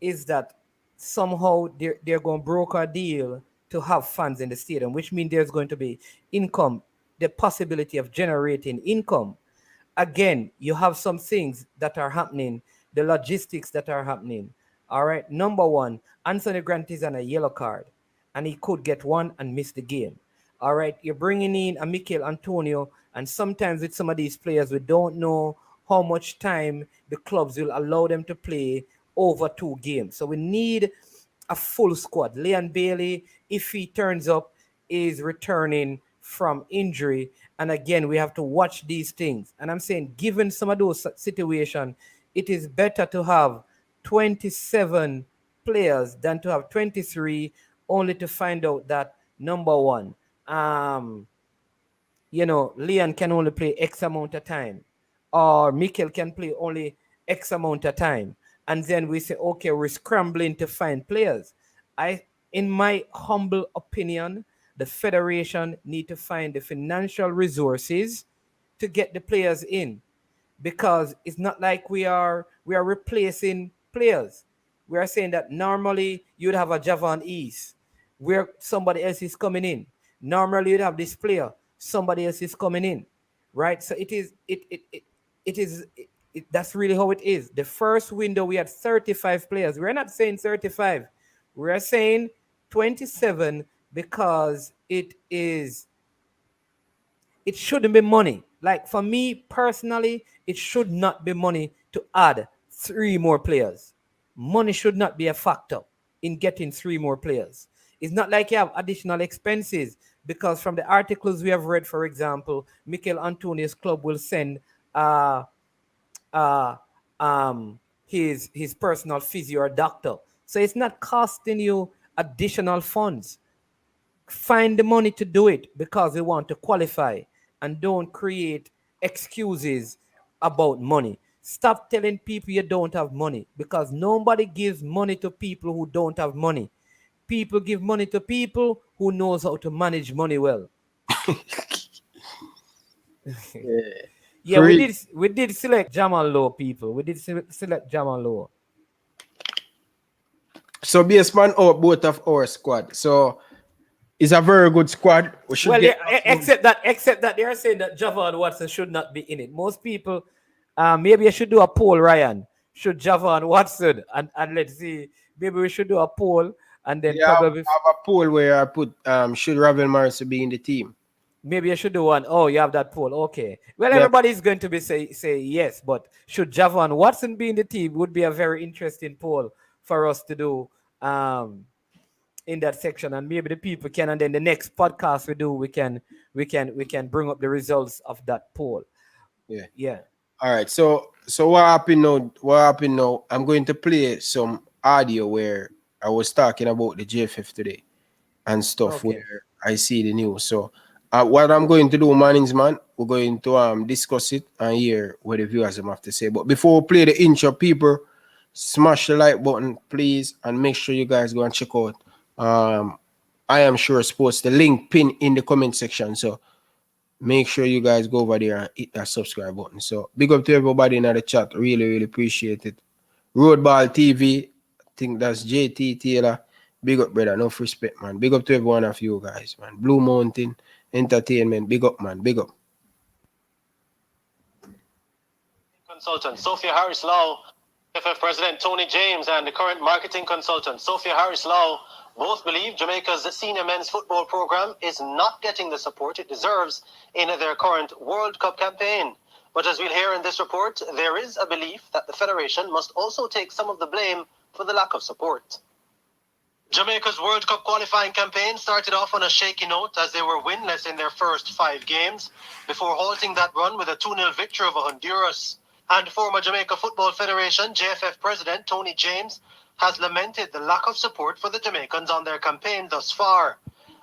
B: is that somehow they're going to broker a deal to have fans in the stadium, which means there's going to be income, the possibility of generating income. Again, you have some things that are happening the logistics that are happening. All right. Number one, Anthony Grant is on a yellow card, and he could get one and miss the game. All right. You're bringing in a Mikel Antonio, and sometimes with some of these players, we don't know how much time the clubs will allow them to play over 2 games. So we need a full squad. Leon Bailey, if he turns up, is returning from injury. And again, we have to watch these things. And I'm saying, given some of those situations, it is better to have 27 players than to have 23, only to find out that, number one, Leon can only play X amount of time, or Mikel can play only X amount of time. And then we say, okay, we're scrambling to find players. In my humble opinion, the federation need to find the financial resources to get the players in, because it's not like we are replacing players. We are saying that normally you'd have a Javon East where somebody else is coming in. Normally you'd have this player, somebody else is coming in, right? So that's really how it is. The first window we had 35 players. We're not saying 35. We're saying 27 because it shouldn't be money. Like for me personally, it should not be money to add 3 more players. Money should not be a factor in getting 3 more players. It's not like you have additional expenses, because from the articles we have read, for example, Mikel Antonio's club will send his personal physio or doctor. So it's not costing you additional funds. Find the money to do it because we want to qualify, and don't create excuses about money. Stop telling people you don't have money, because nobody gives money to people who don't have money. People give money to people who knows how to manage money well. Yeah, we did select Jamal Low, people. We did select Jamal Low.
C: So based on both of our squad. So it's a very good squad. We should
B: except that they are saying that Javon Watson should not be in it. Most people, maybe I should do a poll, Ryan. Should Javon Watson, and let's see, maybe we should do a poll, and then probably
C: have a poll where I put should Ravel Morrison be in the team.
B: Maybe I should do one. Oh, you have that poll. Okay. Well, everybody's going to be say yes, but should Javon Watson be in the team would be a very interesting poll for us to do in that section, and maybe the people can, and then the next podcast we do, we can bring up the results of that poll. Yeah.
C: All right. So what happened now? I'm going to play some audio where I was talking about the JFF today and stuff, where I see the news. So what I'm going to do, man, we're going to discuss it and hear what the viewers have to say. But before we play the intro, people, smash the like button, please, and make sure you guys go and check out I Am Sure Sports, the link pin in the comment section. So make sure you guys go over there and hit that subscribe button. So big up to everybody in the chat. Really, really appreciate it. Roadball TV, I think that's JT Taylor. Big up, brother. Enough respect, man. Big up to every one of you guys, man. Blue Mountain Entertainment. Big up, man. Big up.
D: Consultant Sophia Harris Law, FF President Tony James, and the current marketing consultant Sophia Harris Law both believe Jamaica's senior men's football program is not getting the support it deserves in their current World Cup campaign. But as we'll hear in this report, there is a belief that the Federation must also take some of the blame for the lack of support. Jamaica's World Cup qualifying campaign started off on a shaky note as they were winless in their first 5 games before halting that run with a 2-0 victory over Honduras. And former Jamaica Football Federation JFF President Tony James has lamented the lack of support for the Jamaicans on their campaign thus far.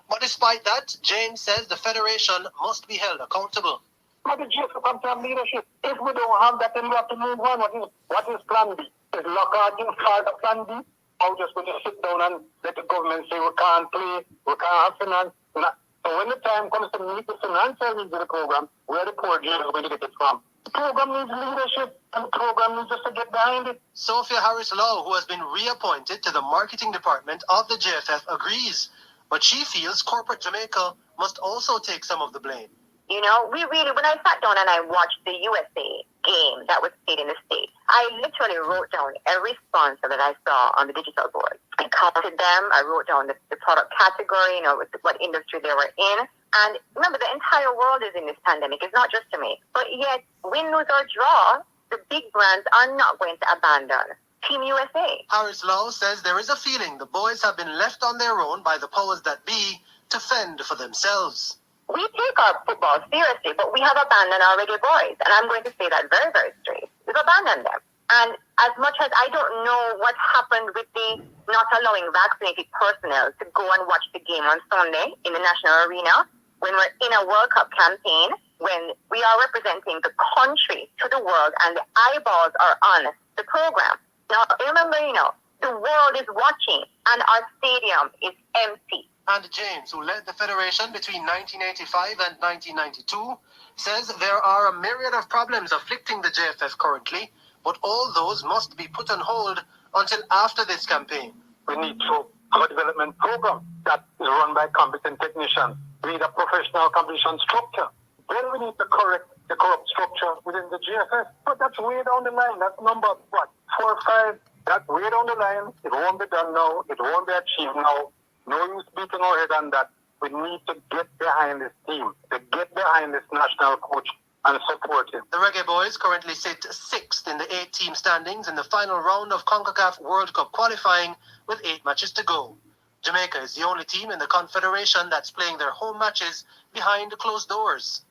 D: But despite that, James says the Federation must be held accountable.
E: But the GFF comes from leadership. If we don't have that, then we have to move on. What is plan B? Is Lockhart in start a plan B? Or just going to sit down and let the government say we can't play, we can't have finance? So when the time comes to meet the financial needs of the program, where the poor Jews are going to get it from? The program needs leadership, and the program needs us to get behind it.
D: Sophia Harris Law, who has been reappointed to the marketing department of the JFF, agrees. But she feels corporate Jamaica must also take some of the blame.
F: You know, we really, when I sat down and I watched the USA game that was played in the States, I literally wrote down every sponsor that I saw on the digital board. I counted them. I wrote down the product category, you know, what industry they were in. And remember, the entire world is in this pandemic. It's not just Jamaica. But yet, win, lose, or draw, the big brands are not going to abandon Team USA.
D: Harris Lowe says there is a feeling the boys have been left on their own by the powers that be to fend for themselves.
F: We take our football seriously, but we have abandoned our Reggae Boyz. And I'm going to say that very, very straight. We've abandoned them. And as much as I don't know what happened with the not allowing vaccinated personnel to go and watch the game on Sunday in the national arena, when we're in a World Cup campaign, when we are representing the country to the world and the eyeballs are on the program. Now, remember, you know, the world is watching and our stadium is empty.
D: And James, who led the federation between 1985 and 1992, says there are a myriad of problems afflicting the JFF currently, but all those must be put on hold until after this campaign.
E: We need to have a development program that is run by competent technicians. We need a professional competition structure. Then we need to correct the corrupt structure within the GFF. But that's way down the line. That's number, 4 or 5. That's way down the line. It won't be done now. It won't be achieved now. No use beating our head on that. We need to get behind this team, to get behind this national coach and support him.
D: The Reggae Boyz currently sit 6th in the 8-team standings in the final round of CONCACAF World Cup qualifying with 8 matches to go. Jamaica is the only team in the Confederation that's playing their home matches behind closed doors.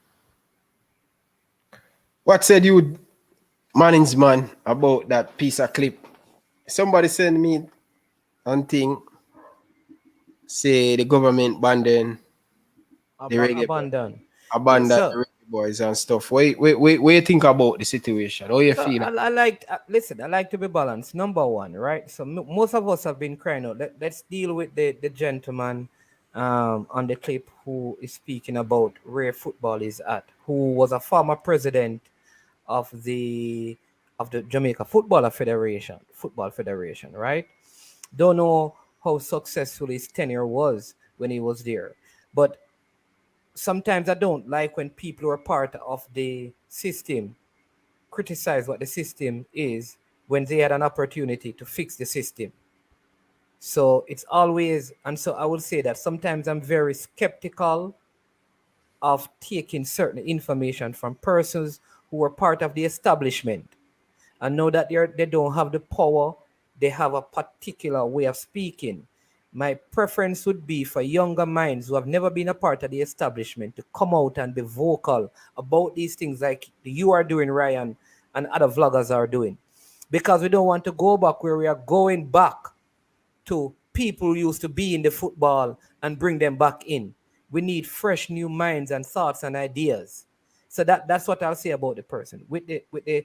C: What said you, Manning's man, about that piece of clip? Somebody sent me on thing, say the government abandoned the Reggae
B: Abandon.
C: the Reggae Boyz and stuff. What you think about the situation? How you feel?
B: I like listen. I like to be balanced. Number one, right? So most of us have been crying out. Let's deal with the gentleman on the clip who is speaking about where football is at. Who was a former president of the Jamaica Football Federation, right? Don't know how successful his tenure was when he was there, but sometimes I don't like when people who are part of the system criticize what the system is when they had an opportunity to fix the system. So it's always, and so I would say that sometimes I'm very skeptical of taking certain information from persons who were part of the establishment and know that they don't have the power, they have a particular way of speaking. My preference would be for younger minds who have never been a part of the establishment to come out and be vocal about these things like you are doing, Ryan, and other vloggers are doing. Because we don't want to go back where we are going back to people who used to be in the football and bring them back in. We need fresh new minds and thoughts and ideas. So that's what I'll say about the person. With the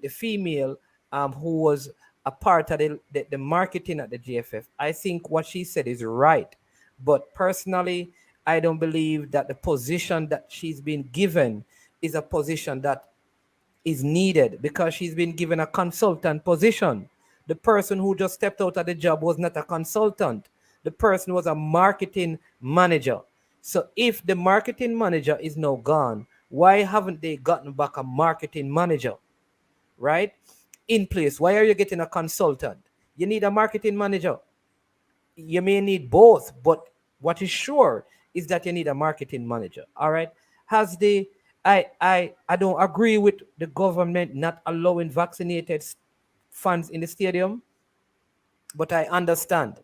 B: female who was a part of the marketing at the GFF, I think what she said is right. But personally, I don't believe that the position that she's been given is a position that is needed because she's been given a consultant position. The person who just stepped out of the job was not a consultant. The person was a marketing manager. So if the marketing manager is now gone, why haven't they gotten back a marketing manager, right? In place. Why are you getting a consultant? You need a marketing manager. You may need both, but what is sure is that you need a marketing manager. All right. I don't agree with the government not allowing vaccinated fans in the stadium, but I understand.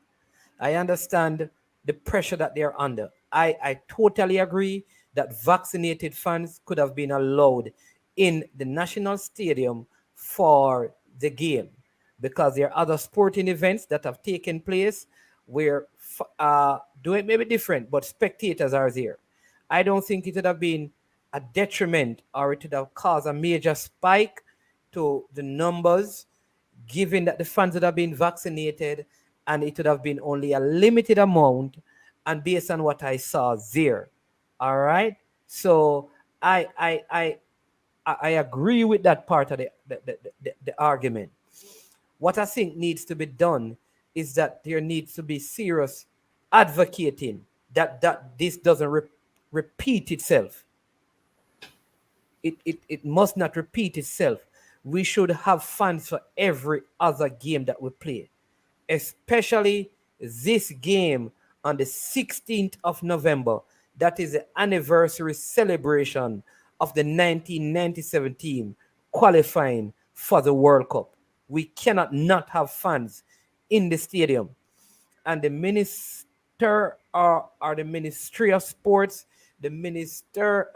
B: I understand the pressure that they're under. I totally agree that vaccinated fans could have been allowed in the national stadium for the game because there are other sporting events that have taken place where doing maybe different, but spectators are there. I don't think it would have been a detriment or it would have caused a major spike to the numbers, given that the fans would have been vaccinated and it would have been only a limited amount and based on what I saw there. All right. So I agree with that part of the argument. What I think needs to be done is that there needs to be serious advocating that this doesn't repeat itself. it must not repeat itself. We should have fans for every other game that we play, especially this game on the 16th of November. That is the anniversary celebration of the 1997 team qualifying for the World Cup. We cannot not have fans in the stadium. And the minister or the Ministry of Sports, the Minister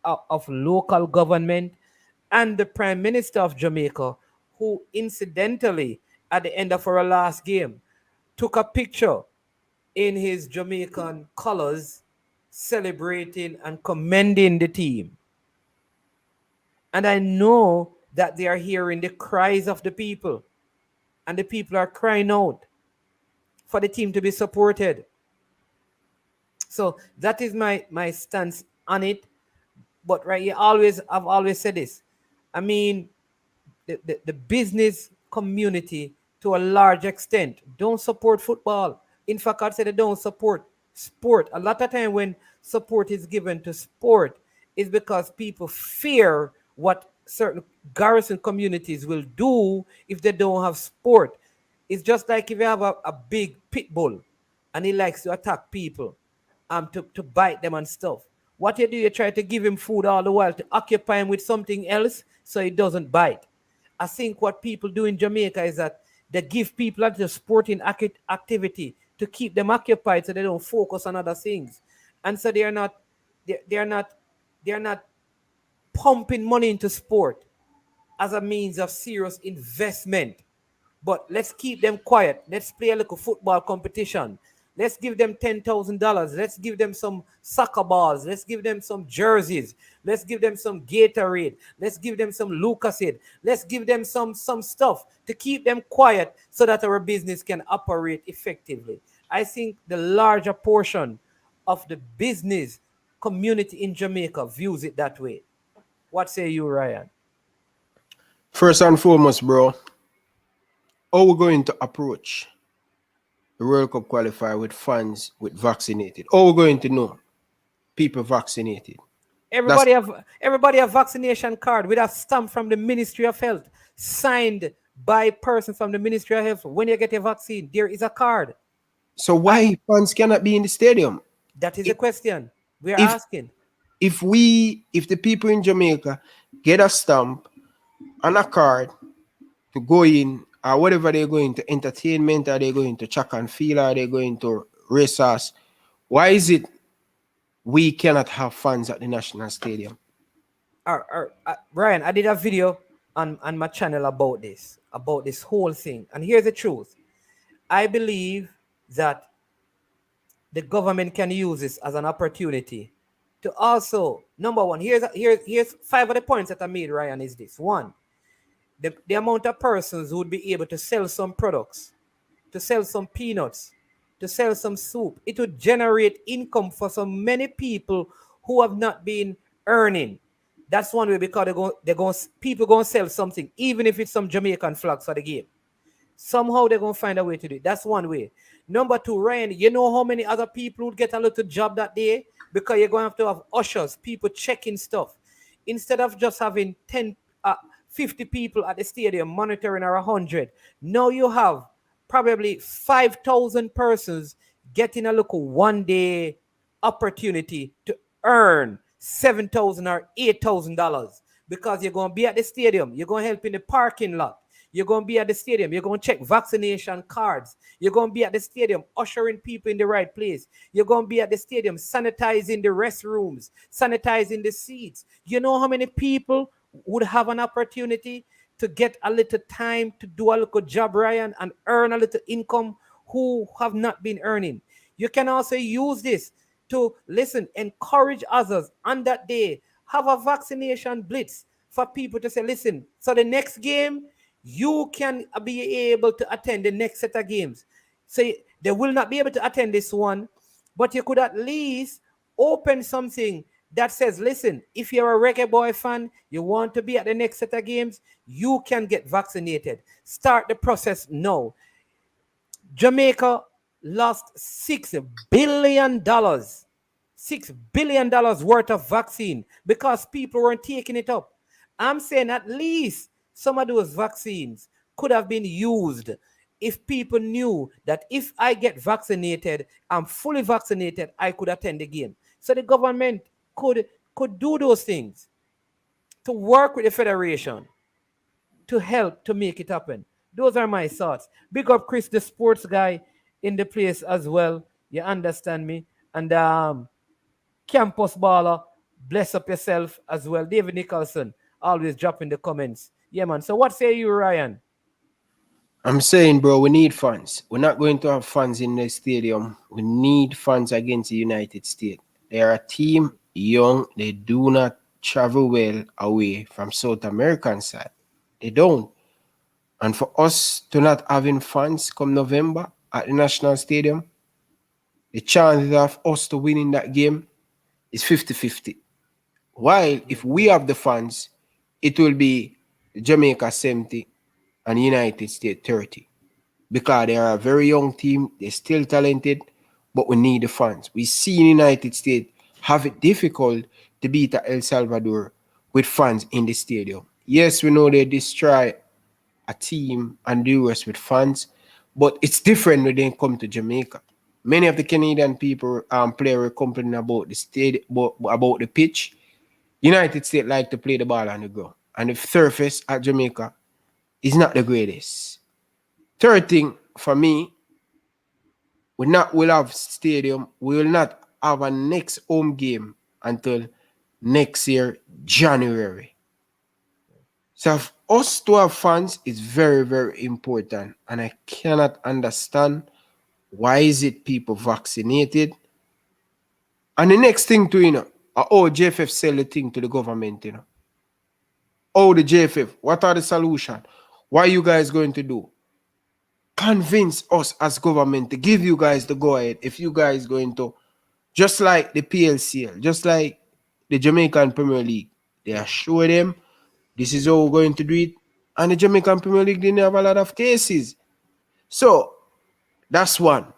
B: of Local Government, and the Prime Minister of Jamaica, who incidentally, at the end of our last game, took a picture in his Jamaican colors, celebrating and commending the team. And I know that they are hearing the cries of the people, and the people are crying out for the team to be supported. So that is my stance on it. But right, I've always said this. I mean, the business community, to a large extent, don't support football. In fact, I'd say they don't support sport. A lot of time when support is given to sport is because people fear what certain garrison communities will do if they don't have sport. It's just like if you have a big pit bull and he likes to attack people, to bite them and stuff. What you do, you try to give him food all the while to occupy him with something else so he doesn't bite. I think what people do in Jamaica is that they give people a sporting activity to keep them occupied so they don't focus on other things. And so they're not pumping money into sport as a means of serious investment. But let's keep them quiet. Let's play a little football competition. Let's give them $10,000. Let's give them some soccer balls. Let's give them some jerseys. Let's give them some Gatorade. Let's give them some Lucasade. Let's give them some stuff to keep them quiet so that our business can operate effectively. I think the larger portion of the business community in Jamaica views it that way. What say you, Ryan?
C: First and foremost, bro, how we're going to approach the World Cup qualifier with fans with vaccinated? How we're going to know people vaccinated?
B: Everybody have vaccination card with a stamp from the Ministry of Health, signed by person from the Ministry of Health. When you get a vaccine, there is a card.
C: So why fans cannot be in the stadium?
B: That is the question we are asking.
C: If the people in Jamaica get a stamp and a card to go in, or whatever they're going to, entertainment, are they going to track and field, are they going to races, why is it we cannot have fans at the National Stadium?
B: Ryan, I did a video on my channel about this whole thing. And here's the truth. I believe that the government can use this as an opportunity to also, number one, here's 5 of the points that I made, Ryan, is this. One, the amount of persons who would be able to sell some products, to sell some peanuts, to sell some soup. It would generate income for so many people who have not been earning. That's one way, because people going to sell something, even if it's some Jamaican flags for the game. Somehow they're going to find a way to do it. That's one way. Number two, Ryan, you know how many other people would get a little job that day? Because you're going to have ushers, people checking stuff. Instead of just having 50 people at the stadium monitoring, or 100, now you have probably 5,000 persons getting a local one-day opportunity to earn $7,000 or $8,000, because you're going to be at the stadium, you're going to help in the parking lot, you're going to be at the stadium, you're going to check vaccination cards, you're going to be at the stadium ushering people in the right place, you're going to be at the stadium sanitizing the restrooms, sanitizing the seats. You know how many people would have an opportunity to get a little time to do a little job, Ryan, and earn a little income, who have not been earning? You can also use this to, encourage others on that day. Have a vaccination blitz for people to say, listen, so the next game, you can be able to attend the next set of games. So they will not be able to attend this one, but you could at least open something that says, listen, if you're a Reggae Boy fan, you want to be at the next set of games, you can get vaccinated. Start the process now. Jamaica lost $6 billion. $6 $6 billion worth of vaccine because people weren't taking it up. I'm saying at least some of those vaccines could have been used if people knew that if I get vaccinated, I'm fully vaccinated, I could attend the game. So the government could do those things to work with the federation to help to make it happen. Those are my thoughts. Big up Chris, the sports guy in the place as well. You understand me? And Campus Baller, bless up yourself as well. David Nicholson, always drop in the comments. Yeah, man. So what say you, Ryan?
C: I'm saying, bro, we need fans. We're not going to have fans in the stadium. We need fans against the United States. They are a team, young. They do not travel well away from South American side. They don't. And for us to not having fans come November at the National Stadium, the chances of us to winning that game is 50-50. While if we have the fans, it will be Jamaica 70 and United States 30. Because they are a very young team, they're still talented, but we need the fans. We see United States have it difficult to beat El Salvador with fans in the stadium. Yes, we know they destroy a team and the US with fans, but it's different when they come to Jamaica. Many of the Canadian people players were complaining about the stadium, about the pitch. United States like to play the ball on the ground, and the surface at Jamaica is not the greatest. Third thing for me, we'll have stadium. We will not have a next home game until next year, January. So for us to have fans is very, very important. And I cannot understand why is it people vaccinated. And the next thing to, JFF sell the thing to the government, Oh, the JFF, what are the solution? What are you guys going to do? Convince us as government to give you guys the go-ahead if you guys going to, just like the PLCL, just like the Jamaican Premier League, they assure them this is how we're going to do it. And the Jamaican Premier League didn't have a lot of cases. So, that's one.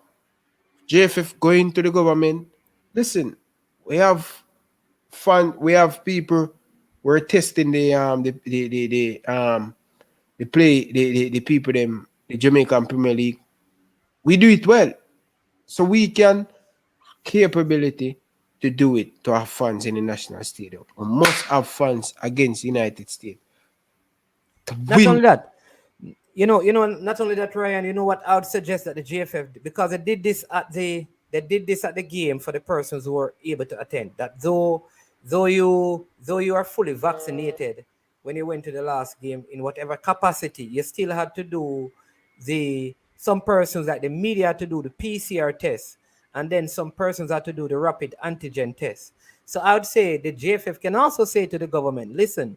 C: JFF going to the government. Listen, we have fun. We have people. We're testing the people them the Jamaican Premier League. We do it well, so we can capability to do it to have fans in the national stadium. We must have fans against the United States.
B: Not only that, not only that, Ryan. You know what I would suggest that the JFF, because they did this at the game for the persons who were able to attend. That though you are fully vaccinated when you went to the last game in whatever capacity, you still had to do some persons like the media had to do the PCR test, and then some persons had to do the rapid antigen test. So I would say the JFF can also say to the government, listen,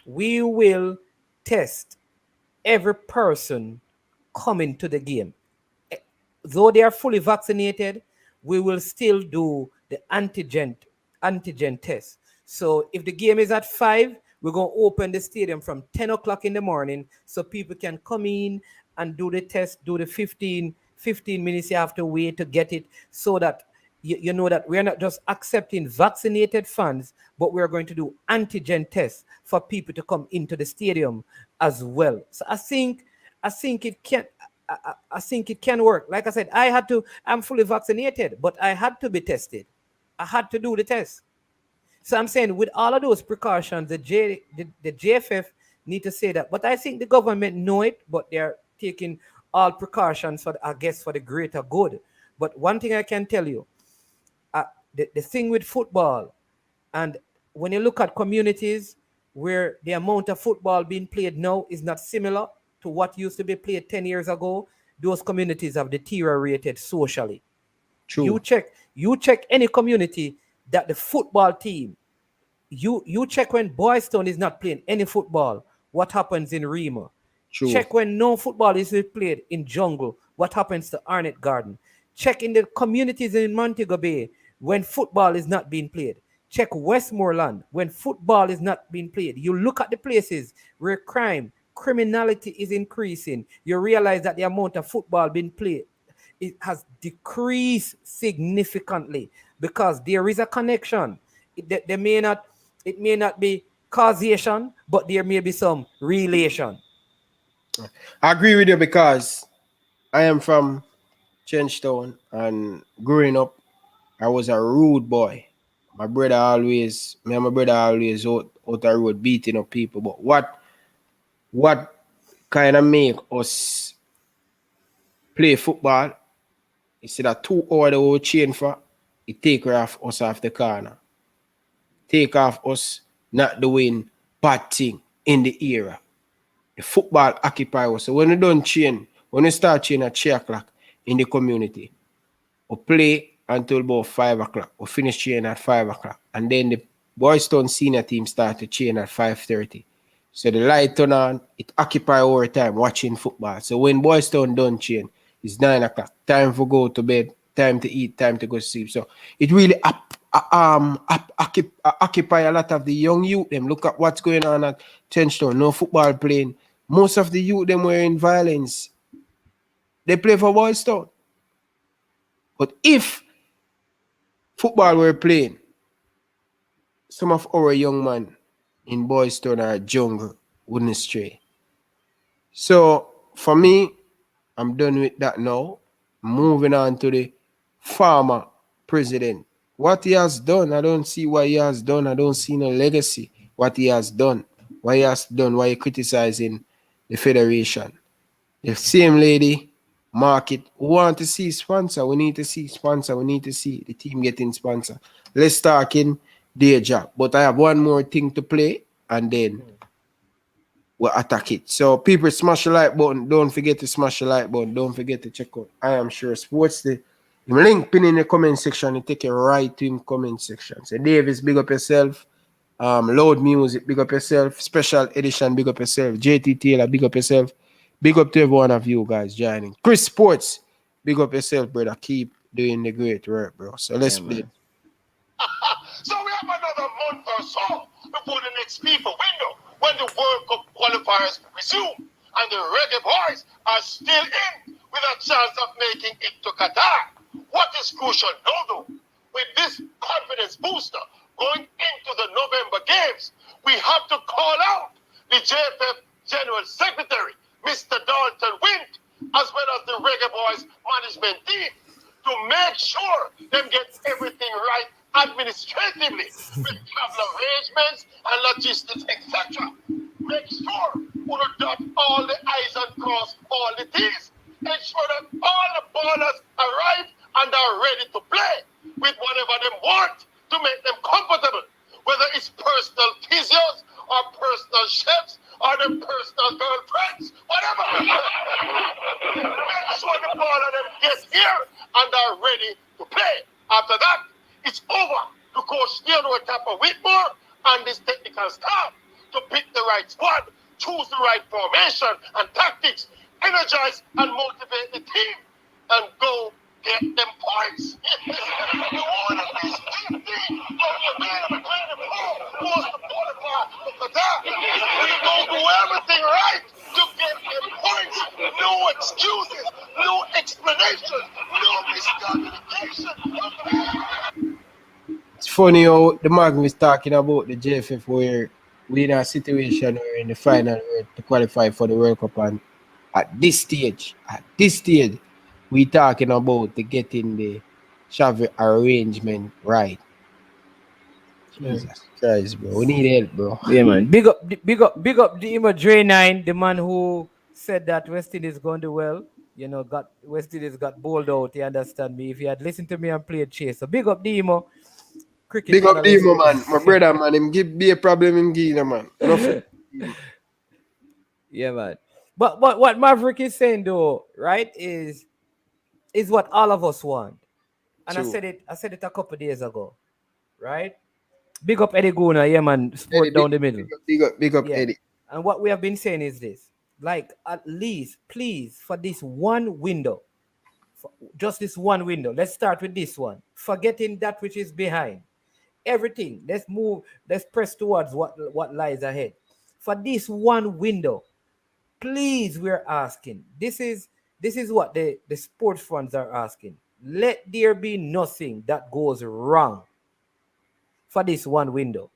B: we will test every person coming to the game. Though they are fully vaccinated, we will still do the antigen test. So if the game is at 5, we're going to open the stadium from 10 o'clock in the morning so people can come in and do the test, do the 15 minutes you have to wait to get it, so that you know that we're not just accepting vaccinated fans, but we're going to do antigen tests for people to come into the stadium as well. So I think it can work. Like I said, I'm fully vaccinated, but I had to be tested. I had to do the test. So I'm saying with all of those precautions, the JFF need to say that. But I think the government know it, but they're taking all precautions for the greater good. But one thing I can tell you, the thing with football, and when you look at communities where the amount of football being played now is not similar to what used to be played 10 years ago, those communities have deteriorated socially.
C: True.
B: You check any community that the football team, you check when Boys Town is not playing any football, what happens in Rima?
C: True.
B: Check when no football is played in Jungle, what happens to Arnett Garden? Check in the communities in Montego Bay when football is not being played. Check Westmoreland when football is not being played. You look at the places where criminality is increasing. You realize that the amount of football being played, it has decreased significantly. because there is a connection. There may not, it may not be causation, but there may be some relation.
C: I agree with you because I am from Chenstown, and growing up, I was a rude boy. My brother always, me and my brother always out the road beating up people. But what kind of make us play football? Instead of 2 hours the whole chain for, it take off us off the corner. Take off us not doing bad thing in the era. The football occupy us. So when we don't chain, when we start chain at 3 o'clock in the community, we play until about 5 o'clock. We finish chain at 5 o'clock. And then the Boys Town senior team start to chain at 5:30. So the light turn on, it occupy our time watching football. So when Boys Town done chain, it's 9 o'clock. Time for go to bed, time to eat, time to go sleep. So it really occupy a lot of the young youth. Them look at what's going on at Chenstown. No football playing. Most of the youth them were in violence. They play for Boys Town. But if football were playing, some of our young men in Boys Town or jungle wouldn't stray. So for me, I'm done with that now. Moving on to the former president. What he has done, I don't see what he has done. I don't see no legacy. What he has done. Why he has done, why he criticizing the federation. The same lady, market, we want to see sponsor. We need to see sponsor. We need to see the team getting sponsor. Let's talk in their job. But I have one more thing to play, and then we'll attack it. So people, smash the like button. Don't forget to smash the like button. Don't forget to check out I Am Sure Sports. The link pin in the comment section. You take it right to him comment section. So Davis, big up yourself. Loud Music, big up yourself. Special Edition, big up yourself. JT Taylor, big up yourself. Big up to every one of you guys joining. Chris Sports, big up yourself, brother. Keep doing the great work, bro. So let's play.
E: So we have another month or so before the next FIFA window when the World Cup qualifiers resume. And the Reggae Boyz are still in with a chance of making it to Qatar. What is crucial now, though, with this confidence booster going into the November games, we have to call out the JFF General Secretary, Mr. Dalton Wint, as well as the Reggae Boyz management team, to make sure them get everything right administratively with travel arrangements and logistics, etc. Make sure we dot all the I's and cross all the T's. Ensure that all the ballers arrive and are ready to play with whatever they want to make them comfortable, whether it's personal physios or personal chefs or the personal girlfriends, whatever. Make sure the baller them get here and are ready to play. After that, it's over to Coach Tappa Whitmore and his technical staff to pick the right squad, choose the right formation and tactics, energize and motivate the team, and go get them points. You want to be 50 of your man of the kind of ball wants to qualify for that. We're going to do everything right to get them points. No excuses, no explanation, no miscommunication.
C: It's funny how the Magnum is talking about the JFF where we're in a situation where in the final to qualify for the World Cup, and at this stage, we talking about the getting the travel arrangement right. Jesus Christ, bro. We need help, bro.
B: Yeah, man. Big up the Dre 9, the man who said that West Indies going to do well. You know, West Indies got bowled out. You understand me? If you had listened to me and played chase. So big up Demo. Cricket.
C: Big up Demo, man. My brother, man. Him give be a problem in Gina, man.
B: Yeah, man. But what Maverick is saying though, right, is what all of us want. And
C: True.
B: I said it a couple days ago, right? Big up Eddie Guna, yeah, man. Sport down the middle.
C: Big up
B: Yeah.
C: Eddie.
B: And what we have been saying is this: like, at least, please, for this one window, just this one window. Let's start with this one. Forgetting that which is behind. Everything. Let's move. Let's press towards what lies ahead. For this one window, please, we're asking. This is what the sports funds are asking. let there be nothing that goes wrong for this one window.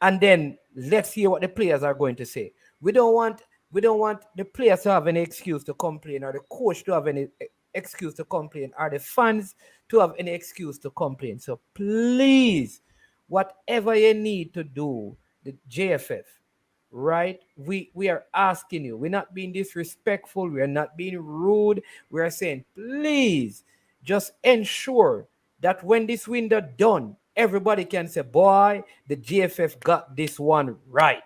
B: And then let's hear what the players are going to say. We don't want the players to have any excuse to complain, or the coach to have any excuse to complain, or the fans to have any excuse to complain. So please, whatever you need to do, the JFF, right? We are asking you. We're not being disrespectful. We are not being rude. We are saying, please, just ensure that when this window done, everybody can say, boy, the JFF got this one right.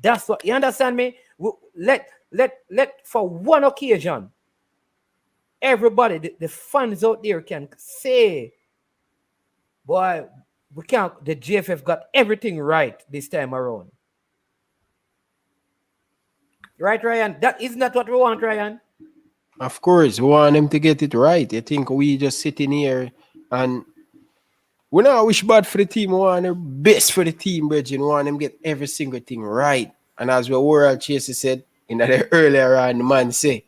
B: That's what, you understand me? Let for one occasion, everybody, the fans out there can say, boy, the JFF got everything right this time around. Right, Ryan? That is not what we want, Ryan.
C: Of course, we want them to get it right. You think we just sitting here and we not wish bad for the team. We want the best for the team, Bridget. We want them get every single thing right. And as what World Chaser said in the earlier on, the man say,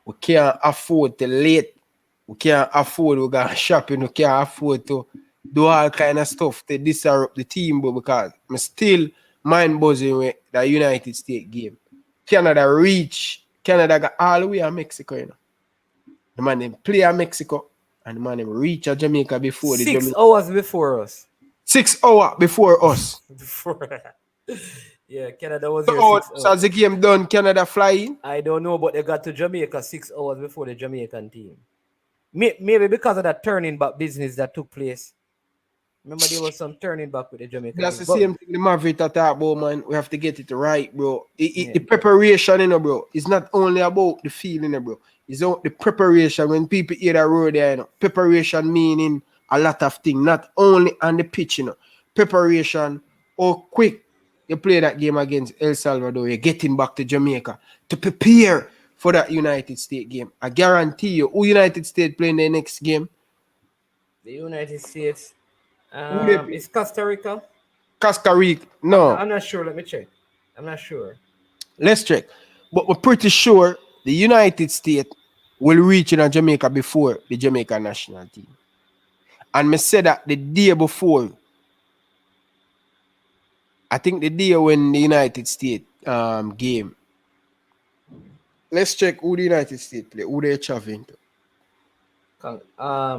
C: we can't afford to late. We can't afford to go shopping. We can't afford to do all kind of stuff to disrupt the team, but because I'm still mind buzzing with the United States game. Canada got all the way to Mexico, you know. The man them play at Mexico and the man them reach at Jamaica before the
B: 6 hours before us.
C: 6 hours before us.
B: Yeah, Canada was here 6 hours.
C: So as the game done, Canada fly in?
B: I don't know, but they got to Jamaica 6 hours before the Jamaican team. Maybe because of that turning back business that took place. Remember, there was some turning back with the Jamaican
C: That's
B: team.
C: the same thing the Maverick talk about, man. We have to get it right, bro. The preparation, you know, bro. It's not only about the feeling, you know, bro. It's about the preparation. When people hear that word there, you know, preparation meaning a lot of things, not only on the pitch, you know. Preparation, or quick you play that game against El Salvador, you're getting back to Jamaica to prepare for that United States game. I guarantee you, who United States playing their next game?
B: The United States. It's Costa Rica.
C: Costa Rica. No.
B: I'm not sure. Let me check. I'm not sure.
C: Let's check. But we're pretty sure the United States will reach in Jamaica before the Jamaican national team. And me said that the day before, I think the day when the United States game. Let's check who the United States play, who they're traveling to.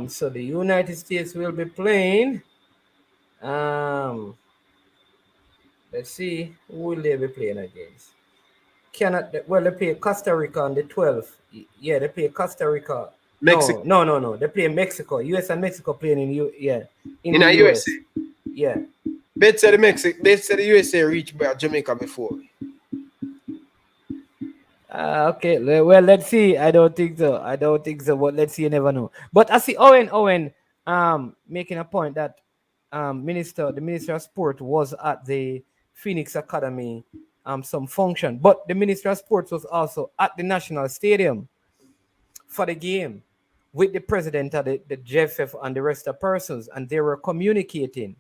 B: So the United States will be playing. Let's see, who will they be playing against? Canada. Well, they play Costa Rica on the 12th. Yeah, they play Costa Rica.
C: Mexico.
B: No. They play Mexico. US and Mexico playing in
C: in the US. USA.
B: Yeah.
C: They said the USA reached by Jamaica before.
B: Okay. Well, let's see. I don't think so. But let's see. You never know. But I see Owen making a point that the Minister of Sport was at the Phoenix Academy some function, but the Minister of Sports was also at the National Stadium for the game with the president of the JFF and the rest of persons, and they were communicating.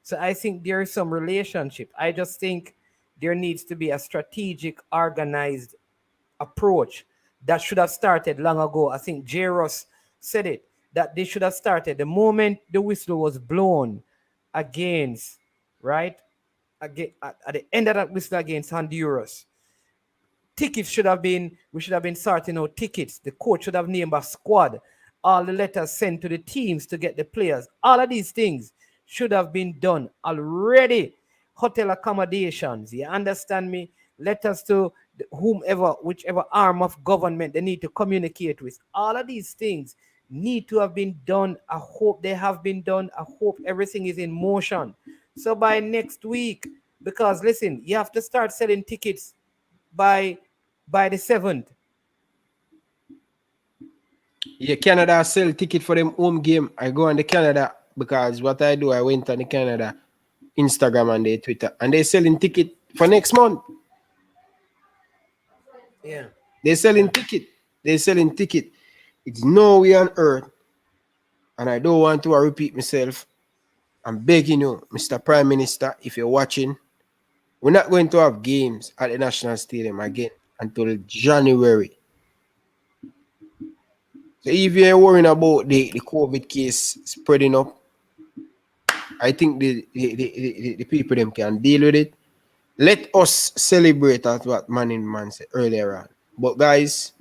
B: So I think there is some relationship. I just think there needs to be a strategic, organized approach that should have started long ago. I think J. Ross said it, that they should have started the moment the whistle was blown against, right? Again, at the end of that whistle against Honduras. We should have been sorting out tickets. The coach should have named a squad. All the letters sent to the teams to get the players. All of these things should have been done already. Hotel accommodations, you understand me? Letters to whichever arm of government they need to communicate with. All of these things need to have been done. I hope they have been done. I hope everything is in motion. So by next week, because listen, you have to start selling tickets by the 7th.
C: Yeah, Canada sell ticket for them home game. I go on the Canada because what I do, I went on the Canada Instagram and their Twitter, and they're selling ticket for next month.
B: Yeah.
C: They're selling ticket. It's no way on earth. And I don't want to repeat myself. I'm begging you, Mr. Prime Minister, if you're watching, we're not going to have games at the National Stadium again until January. So if you're worrying about the COVID case spreading up, I think the people them can deal with it. Let us celebrate at what Man said earlier on. But guys,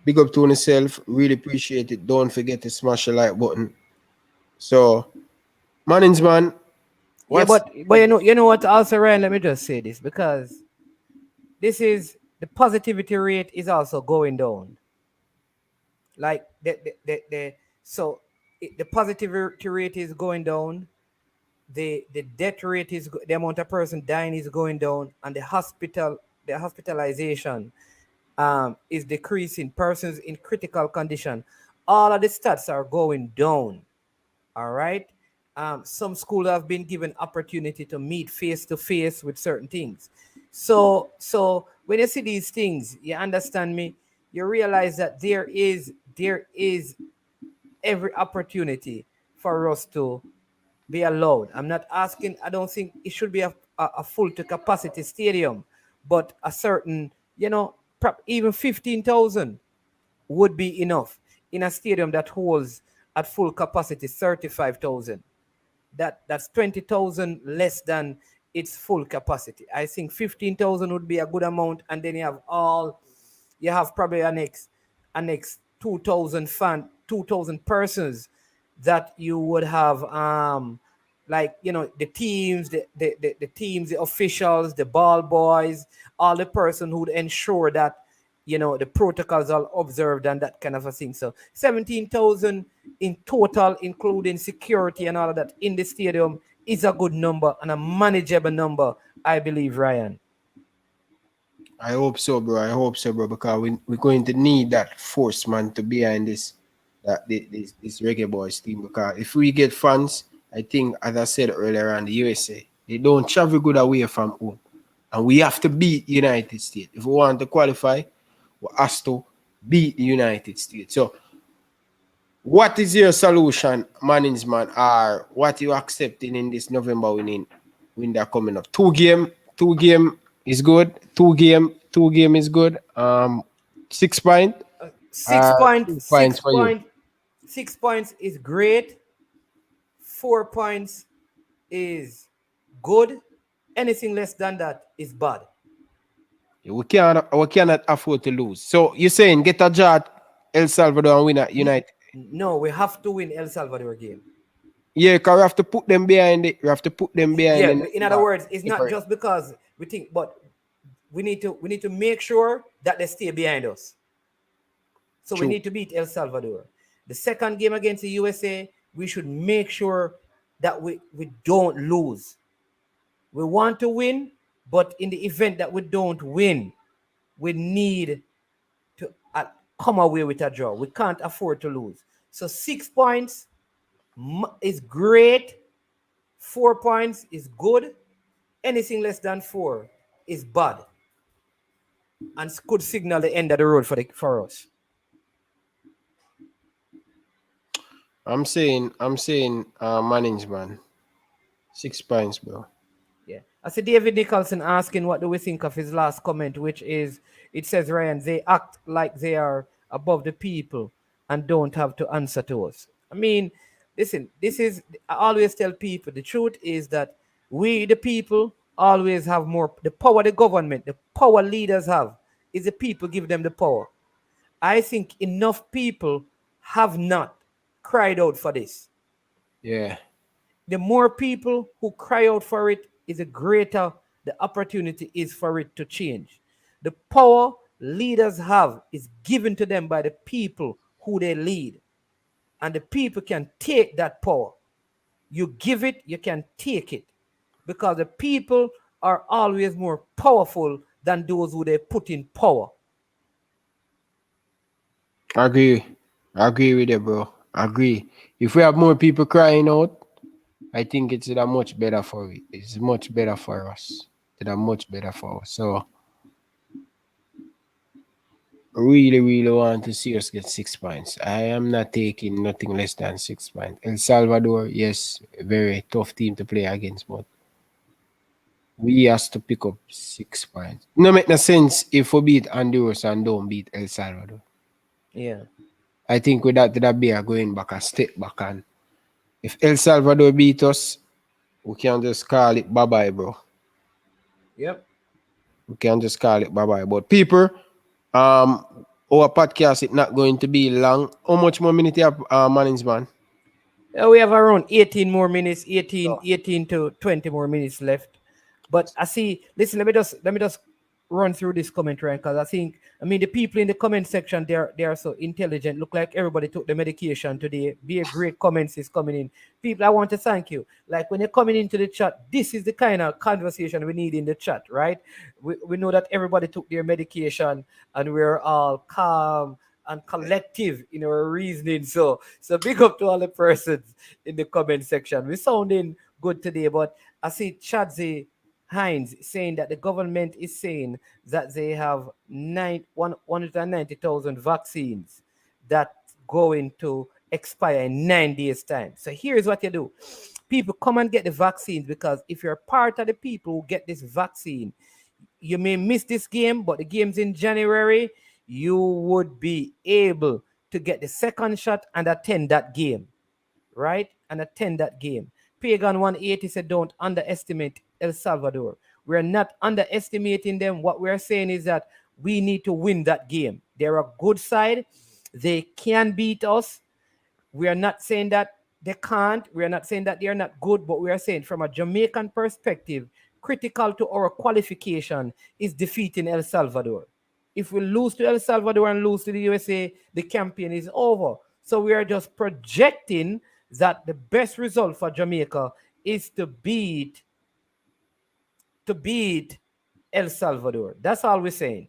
C: big up to yourself. Really appreciate it. Don't forget to smash the like button. So, man,
B: Yeah,
C: what's
B: but you know what also, Ryan, let me just say this, because this is the positivity rate is also going down. Like the so the positivity rate is going down, the death rate is the amount of person dying is going down, and the hospitalization is decreasing. Persons in critical condition, all of the stats are going down. All right. Some schools have been given opportunity to meet face to face with certain things. So when you see these things, you understand me. You realize that there is every opportunity for us to be allowed. I'm not asking. I don't think it should be a full to capacity stadium, but a certain, even 15,000 would be enough in a stadium that holds at full capacity 35,000. That's 20,000 less than its full capacity. I think 15,000 would be a good amount, and then you have probably a next 2,000 persons that you would have like the teams, the teams, the officials, the ball boys, all the person who would ensure that the protocols are observed and that kind of a thing. So 17,000 in total, including security and all of that in the stadium, is a good number and a manageable number, I believe, Ryan.
C: I hope so, bro. I hope so, bro, because we're going to need that force, man, to be behind this Reggae Boyz team. Because if we get fans, I think, as I said earlier on, the USA, they don't travel good away from home. And we have to beat United States. If we want to qualify, we have to beat the United States. So, what is your solution, management, or what you accepting in this November window coming up? Two game is good. Two game is good. 6 point.
B: 6 points.
C: 2 points for you.
B: 6 points is great. 4 points is good. Anything less than that is bad.
C: We cannot afford to lose. So you're saying get a draw at El Salvador and win at United?
B: No, we have to win El Salvador game.
C: Yeah, because we have to put them behind it. We have to put them behind it.
B: In other words, it's not just because we think, but we need to make sure that they stay behind us. So we need to beat El Salvador. The second game against the USA, we should make sure that we don't lose. We want to win, but in the event that we don't win, we need to come away with a draw. We can't afford to lose. So 6 points is great. 4 points is good. Anything less than 4 is bad, and could signal the end of the road for us.
C: I'm saying management. 6 points, bro.
B: Yeah. I see David Nicholson asking what do we think of his last comment, which is, it says, Ryan, they act like they are above the people and don't have to answer to us. I mean, listen, I always tell people, the truth is that we, the people, always have more. The power the government, the power leaders have, is the people give them the power. I think enough people have not cried out for this.
C: Yeah.
B: The more people who cry out for it, is the greater the opportunity is for it to change. The power leaders have is given to them by the people who they lead. And the people can take that power. You give it, you can take it. Because the people are always more powerful than those who they put in power.
C: I agree with you, bro. I agree. If we have more people crying out, I think it's much better for it. It's much better for us. It's much better for us. So, really, really want to see us get 6 points. I am not taking nothing less than 6 points. El Salvador, yes, very tough team to play against, but we have to pick up 6 points. No make no sense if we beat Honduras and don't beat El Salvador.
B: Yeah.
C: I think with that be a going back a step back, and if El Salvador beat us, we can just call it bye-bye, bro.
B: Yep.
C: We can just call it bye-bye. But people, our podcast is not going to be long. How much more minute you have, management?
B: We have around 18 more minutes, 18,
C: Oh.
B: 18 to 20 more minutes left. But I see, listen, let me just run through this comment, right? Because I mean, the people in the comment section, they are so intelligent. Look like everybody took the medication today. Be a great comments is coming in. People, I want to thank you. Like when you're coming into the chat, this is the kind of conversation we need in the chat, right? We know that everybody took their medication and we're all calm and collective in our reasoning. So big up to all the persons in the comment section. We're sounding good today, but I see Chadzi Hines saying that the government is saying that they have 190,000 vaccines that going to expire in 9 days' time. So here's what you do. People come and get the vaccines, because if you're part of the people who get this vaccine, you may miss this game, but the game's in January, you would be able to get the second shot and attend that game, right? And attend that game. Pagan 180 said, don't underestimate El Salvador. We're not underestimating them. What we're saying is that we need to win that game. They're a good side. They can beat us. We are not saying that they can't. We are not saying that they are not good, but we are saying from a Jamaican perspective, critical to our qualification is defeating El Salvador. If we lose to El Salvador and lose to the USA, the campaign is over. So we are just projecting that the best result for Jamaica is to beat El Salvador. That's all we're saying.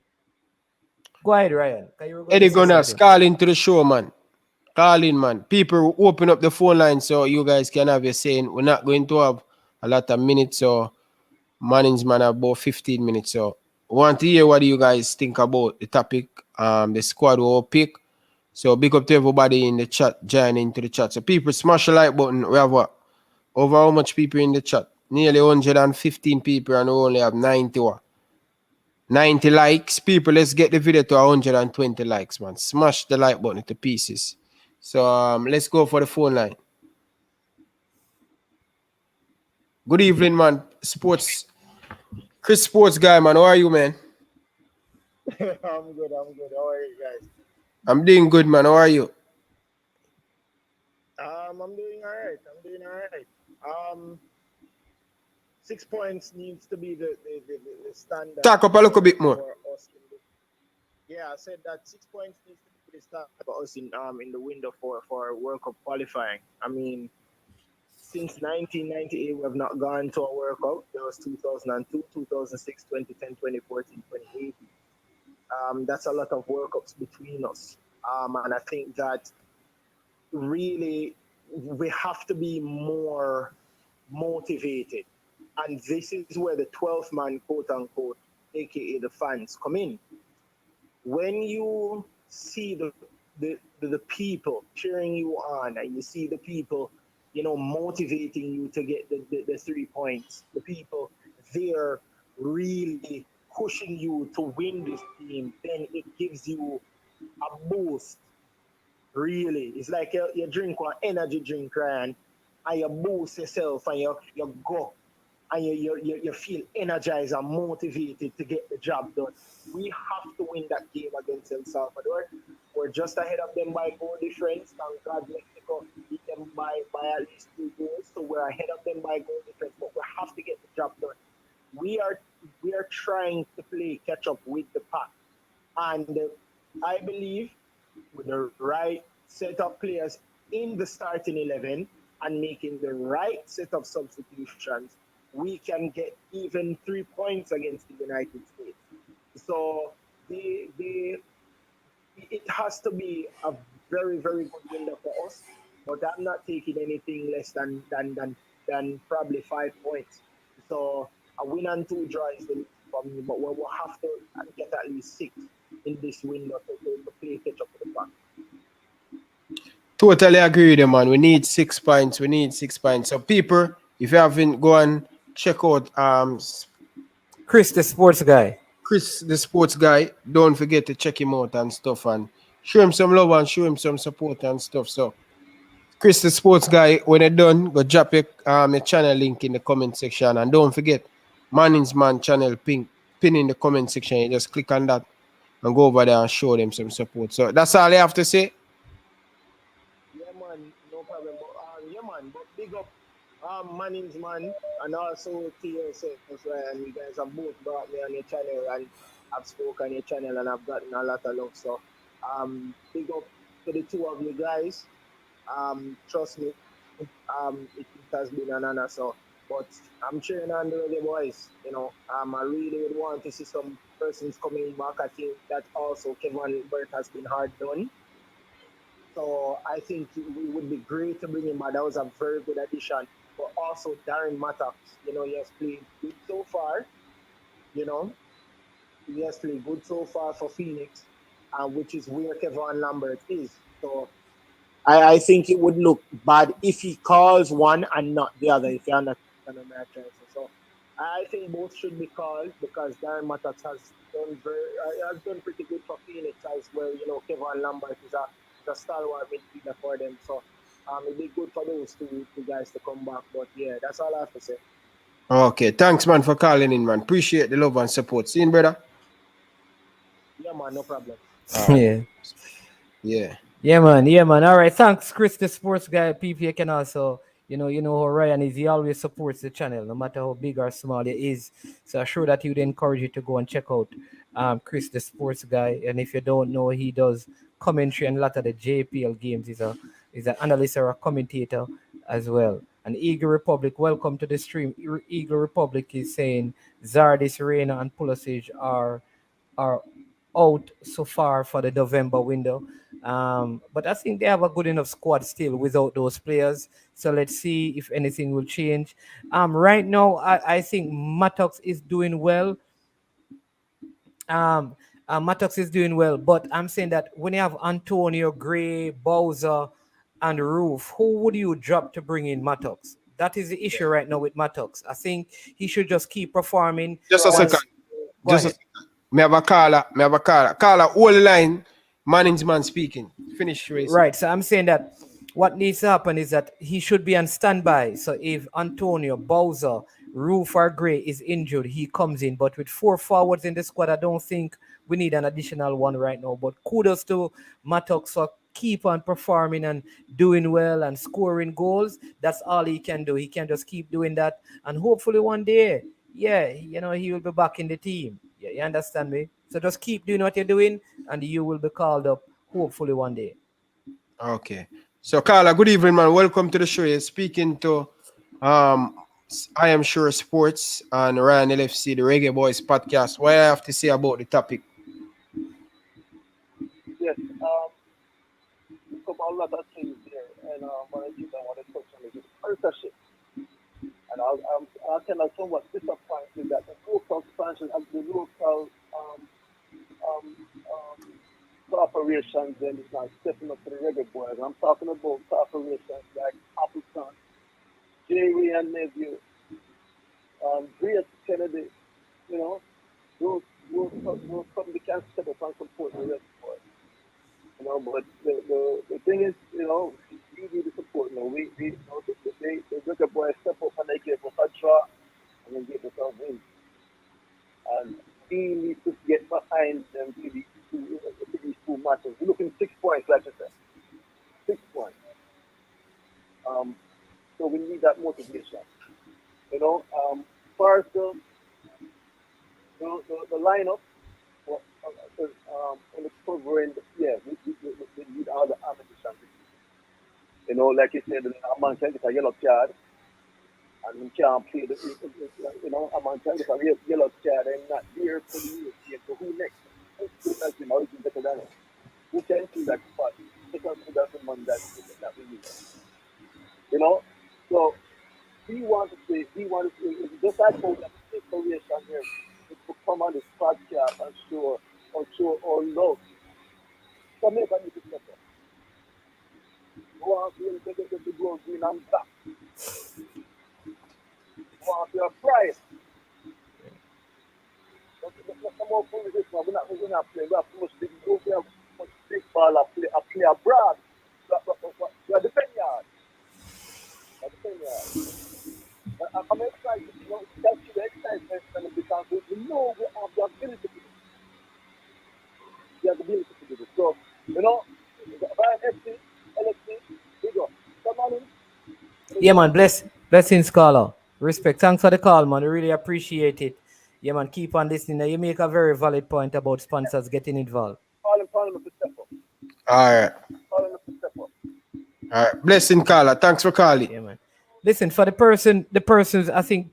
B: Go ahead, Ryan.
C: Eddie Gunners, call into the show, man. Call in, man. People, open up the phone line so you guys can have your saying. We're not going to have a lot of minutes, so management about 15 minutes. So I want to hear what you guys think about the topic, the squad we will pick. So big up to everybody in the chat, join into the chat. So people, smash the like button. We have what? Over how much people in the chat? Nearly 115 people, and we only have 90 likes. People, let's get the video to 120 likes, man. Smash the like button to pieces. So let's go for the phone line. Good evening, man. Chris Sports Guy, man. How are you, man?
G: I'm good. How are you guys?
C: I'm doing good, man. How are you?
G: I'm doing all right. 6 points needs to be the standard.
C: Talk up a little bit more.
G: I said that 6 points needs to be the standard for us in the window for World Cup qualifying. I mean, since 1998, we have not gone to a World Cup. There was 2002, 2006, 2010, 2014, 2018. That's a lot of World Cups between us. And I think that really we have to be more motivated. And this is where the 12th man, quote unquote, aka the fans, come in. When you see the people cheering you on, and you see the people, motivating you to get the 3 points, the people there really pushing you to win this game, then it gives you a boost. Really, it's like you drink one energy drink, Ryan, and you boost yourself, and you go, and you feel energized and motivated to get the job done. We have to win that game against El Salvador. We're just ahead of them by goal difference. Thank God Mexico beat them by at least 2 goals, so we're ahead of them by goal difference. But we have to get the job done. We are trying to play catch up with the pack, and I believe with the right set of players in the starting 11 and making the right set of substitutions, we can get even 3 points against the United States. So it has to be a very, very good window for us. But I'm not taking anything less than probably 5 points. So a win and 2 draw is the least for me. But we'll have to get at least 6 in this window to play catch up with the pack.
C: Totally agree with you, man. We need 6 points. So people, if you haven't, go and check out
B: Chris the Sports Guy.
C: Chris the Sports Guy. Don't forget to check him out and stuff. And show him some love and show him some support and stuff. So, Chris, the sports guy, when you're done, go drop your channel link in the comment section. And don't forget, Manning's Man channel pin in the comment section. You just click on that and go over there and show them some support. So, that's all I have to say.
G: Yeah, man, no problem. But, yeah, man, but big up Manning's Man and also to yourself as well. And you guys have both brought me on your channel and I've spoken on your channel and I've gotten a lot of love. So, big up to the two of you guys. Trust me, it has been an honor. So, but I'm cheering on the Reggae Boys. You know, I really would want to see some persons coming back. I think that also Kevin Burt has been hard done. So I think it would be great to bring him back. That was a very good addition. But also Darren Mattox, you know, he has played good so far. You know, he has played good so far for Phoenix, which is where Kevin Lambert is. So I think it would look bad if he calls one and not the other, if you understand what I'm trying to say. So I think both should be called because Darren Mattox has done pretty good for Phoenix as well. You know, Kevin Lambert is a stalwart midfielder for them. So it'd be good for those two guys to come back. But yeah, that's all I have to say.
C: Okay, thanks, man, for calling in, man. Appreciate the love and support. See you, brother.
G: Yeah, man, no problem.
B: Yeah.
C: Yeah.
B: Yeah, man. All right. Thanks, Chris, the sports guy. People, you can also, you know how Ryan is. He always supports the channel, no matter how big or small it is. So I'm sure that he would encourage you to go and check out Chris, the sports guy. And if you don't know, he does commentary on a lot of the JPL games. He's an analyst or a commentator as well. And Eagle Republic, welcome to the stream. Eagle Republic is saying Zardis, Reina, and Pulisic are out so far for the November window. But I think they have a good enough squad still without those players. So let's see if anything will change. Right now, I think Mattox is doing well. Mattox is doing well, but I'm saying that when you have Antonio, Gray, Bowser, and Roof, who would you drop to bring in Mattox? That is the issue right now with Mattox. I think he should just keep performing.
C: Just a second.
B: Go ahead.
C: Me have a caller. Caller, hold the line. Manning's Man speaking. Finish race.
B: Right. So I'm saying that what needs to happen is that he should be on standby. So if Antonio, Bowser, Roof, or Gray is injured, he comes in. But with 4 forwards in the squad, I don't think we need an additional one right now. But kudos to Mattox for keep on performing and doing well and scoring goals. That's all he can do. He can just keep doing that. And hopefully one day, he will be back in the team. Yeah, you understand me? So just keep doing what you're doing and you will be called up hopefully one day.
C: Okay. So, Carla, good evening, man. Welcome to the show. You're speaking to I Am Sure Sports and Ryan LFC, the Reggae Boyz podcast. What I have to say about the topic?
E: Yes, we talk about a lot of things here, and one of the things I want to touch on is sponsorship. And I kind of somewhat disappointed that the local sponsors and the local corporations then is not stepping up to the Reggae Boyz. I'm talking about corporations like Appleton, Jerry and Nephew, Grace Kennedy, you know, those companies can step up and support the Reggae Boyz. You know, but the thing is, you know, we need the support. You know, the Reggae Boyz step up and they give us a draw and then give us a win. And we need to get behind them to these two matches. We're looking 6 points, like I said. 6 points. So we need that motivation. You know, first, the lineup, on the covering, we need all the ammunition. You know, like you said, a man can get a yellow card, and he can't play a man can get a yellow card and not there for the game. So who next? Who next? You know, who's better than him? Who can see that spot? Because that's the man that we need. You know, so he wants to just like how that inspiration here is to come on this podcast and show our love. So make a little better. Want to get the goal green and black. Want your pride. Let's come out from this one. We're not playing. We have too much big goals. We have too much big call a play abroad. We are the yard. I'm excited, you know, that's the excitement because we know we have the ability to do it. We have the ability to do it. So, you know, Ryan FC, LFC, we go. Come on in.
B: Yeah, man. Blessings, caller. Respect. Thanks for the call, man. We really appreciate it. Yeah, man. Keep on listening. You make a very valid point about sponsors getting involved.
E: Call him to step up.
C: All right.
E: Call him to step up.
C: All right. Blessing caller. Thanks for calling.
B: Yeah, man. Listen, for the persons, I think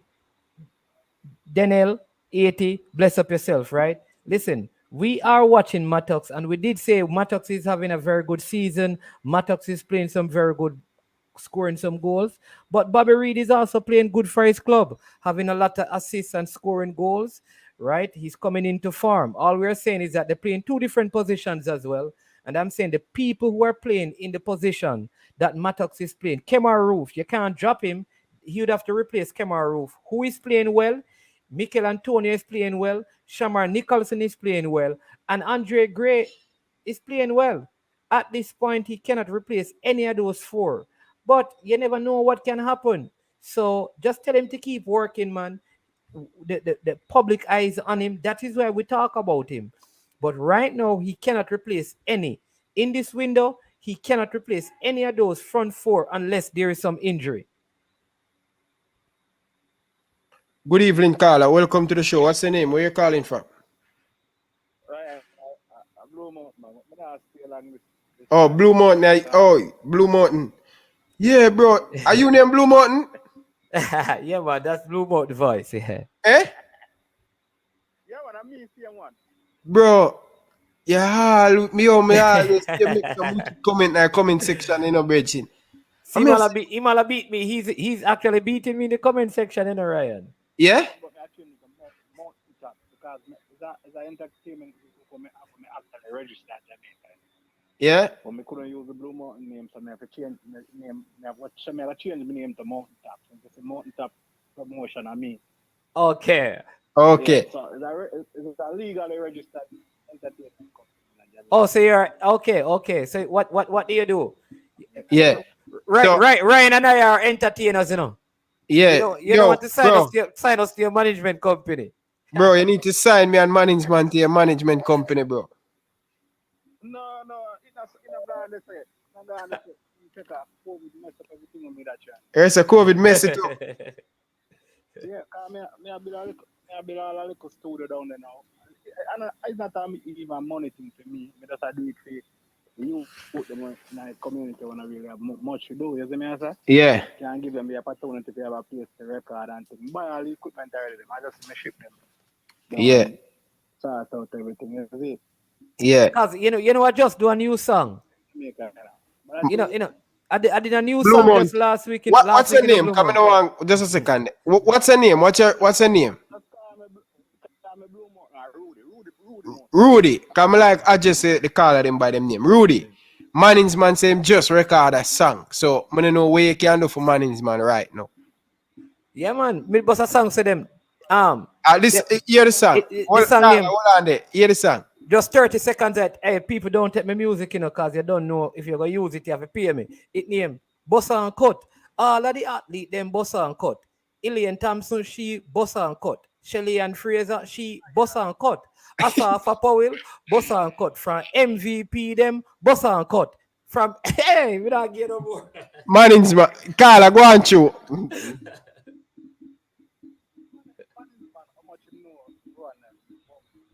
B: Daniel 80, bless up yourself, right? Listen, we are watching Mattox, and we did say Mattox is having a very good season. Mattox is playing some very good, scoring some goals. But Bobby Reed is also playing good for his club, having a lot of assists and scoring goals, right? He's coming into form. All we're saying is that they're playing two different positions as well. And I'm saying the people who are playing in the position that Mattox is playing, Kemar Roof, you can't drop him. He would have to replace Kemar Roof, who is playing well. Mikel Antonio is playing well. Shamar Nicholson is playing well. And Andre Gray is playing well. At this point, he cannot replace any of those four. But you never know what can happen. So just tell him to keep working, man. The public eyes on him. That is why we talk about him. But right now, he cannot replace any. In this window, he cannot replace any of those front four unless there is some injury.
C: Good evening, caller. Welcome to the show. What's the name? Where you calling from?
E: Right, Blue Mountain, man. I'm not stay along with this.
C: Oh, Blue Mountain. Oh, Blue Mountain. Yeah, bro. Are you named Blue Mountain?
B: Yeah, man. That's Blue Mountain voice. Yeah.
C: Eh?
E: Yeah, man. I'm me, same one.
C: Bro. Yeah, look me on me. You make some comment in the comment section, you know, Bridget.
B: See, he mala beat me. He's actually beating me in the comment section, you know, Ryan.
C: Yeah?
E: But actually, because it's an entertainment for me actually register at Jamaica.
C: Yeah?
E: But I couldn't use the Blue Mountain name, so I have to change my name. I have to change my name to Mountain Top. It's a Mountain Top promotion on me.
B: Okay.
C: Okay.
E: Yeah, so it's a legally registered entertainment company.
B: Oh, so you're okay. So what do you do?
C: Yeah.
B: Right,
C: So-
B: right. Ryan and I are entertainers, you know.
C: Yeah.
B: You don't want to sign us to your management company.
C: Bro, you need to sign me and management to your management company, bro.
E: No, it's not going to say. Not going to say. You check out COVID mess up everything on me that year.
C: There's a COVID mess it up.
E: Yeah, I build a little studio down there now. And it's not even money thing for me. I just do it for you put them in the community when I really have much to do. You see me, sir?
C: Yeah.
E: Can give them the opportunity to have a place to record and to buy all the equipment already. I just ship them.
C: Yeah.
E: Sort out everything. You see?
C: Yeah.
B: Because you know, I just do a new song. You know, I did a new
C: Blue
B: song
C: Mountain.
B: just last week.
C: What's your name? Come on, just a second. What's your name? What's your name? Rudy. Come like I just say the caller them by them name. Rudy. Mannings man say him just record a song. So I don't know what you can do for Mannings man right now.
B: Yeah, man. Me bust a song to them.
C: Hear the song.
B: The song name.
C: Hold on there. Hear the song.
B: Just 30 seconds that, hey, people don't take my music, you know, because you don't know if you're going to use it, you have to pay me. It name, Bossa and Cut. All of the athletes, them Bossa and Cut. Ilian Thompson, she Bossa and Cut. Shelly and Fraser, she Bossa and Cut. Asafa Powell, Bossa and Cut. From MVP, them Bossa and Cut. From, hey, we don't get no more.
C: Mannings man. Carla, go on through.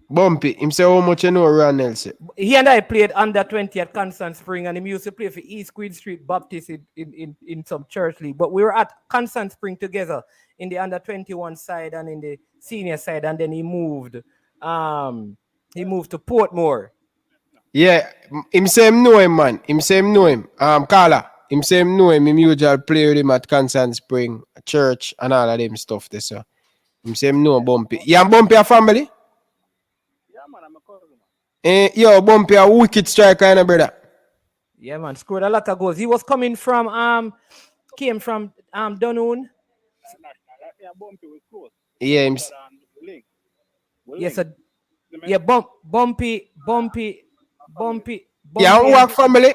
C: Bumpy. Him say how much you know Ryan LFC.
B: He and I played under 20 at Constant Spring, and he used to play for East Queen Street Baptist in some church league. But we were at Constant Spring together in the under 21 side and in the senior side, and then he moved to Portmore.
C: Yeah, him say him know him, man. Him say him know him. Carla. Him say him know him. Him usually play with him at Constant Spring church and all of them stuff there, so. Him say him know Bumpy. Yeah, and Bumpy a family?
E: I'm a cousin.
C: Yo, Bumpy a wicked striker, you know, brother.
B: Yeah, man, scored a lot of goals. He was coming from came from Dunoon.
E: Yeah, Bumpy was close.
C: Yeah, him.
B: Yes, yeah, Bumpy
C: Yeah,
B: Bumpy
C: work family.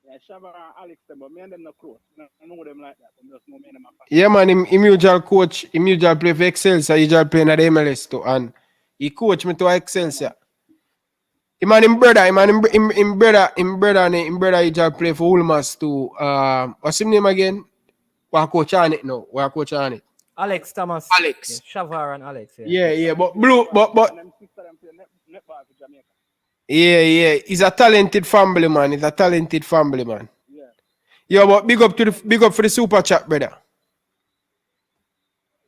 H: Yeah, Shava and Alex, them, but me and them not close. I know them like that, but just know me and them are
C: Yeah, man, him usual coach, him usual play for Excelsior, he usual play in the MLS too, and he coach me to Excelsior. Him and him brother usual play for Ulmas too. What's his name again? What coach on it now? What coach on it?
B: Alex Thomas.
C: Alex.
B: Yeah, Shavar and Alex. Yeah.
C: Yeah, but blue, but
H: and them sister them play netball for Jamaica.
C: yeah, he's a talented family man. He's a talented family man.
H: Yeah.
C: Yeah, but big up for the super chat, brother.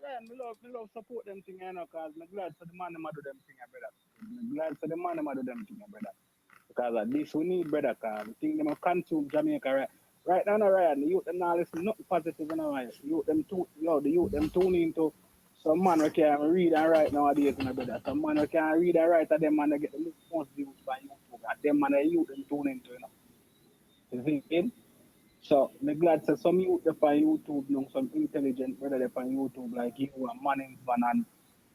H: Yeah, me love support them thing, you know, cause me glad for the man them a do them thing, brother. Me glad for the man them a do them thing, brother. Because at this we need, brother, cause the thing them a consume Jamaica right. Right now, Ryan, the youth them now listen nothing positive in our life. The youth them tune into some man who can read and write nowadays, my brother. Some man who can read and write, and them man they get the most views by YouTube. And them man the youth them tune into, you know. You see it? So, I'm glad that some youth up on YouTube, you know, some intelligent brother up on YouTube, like you and Manning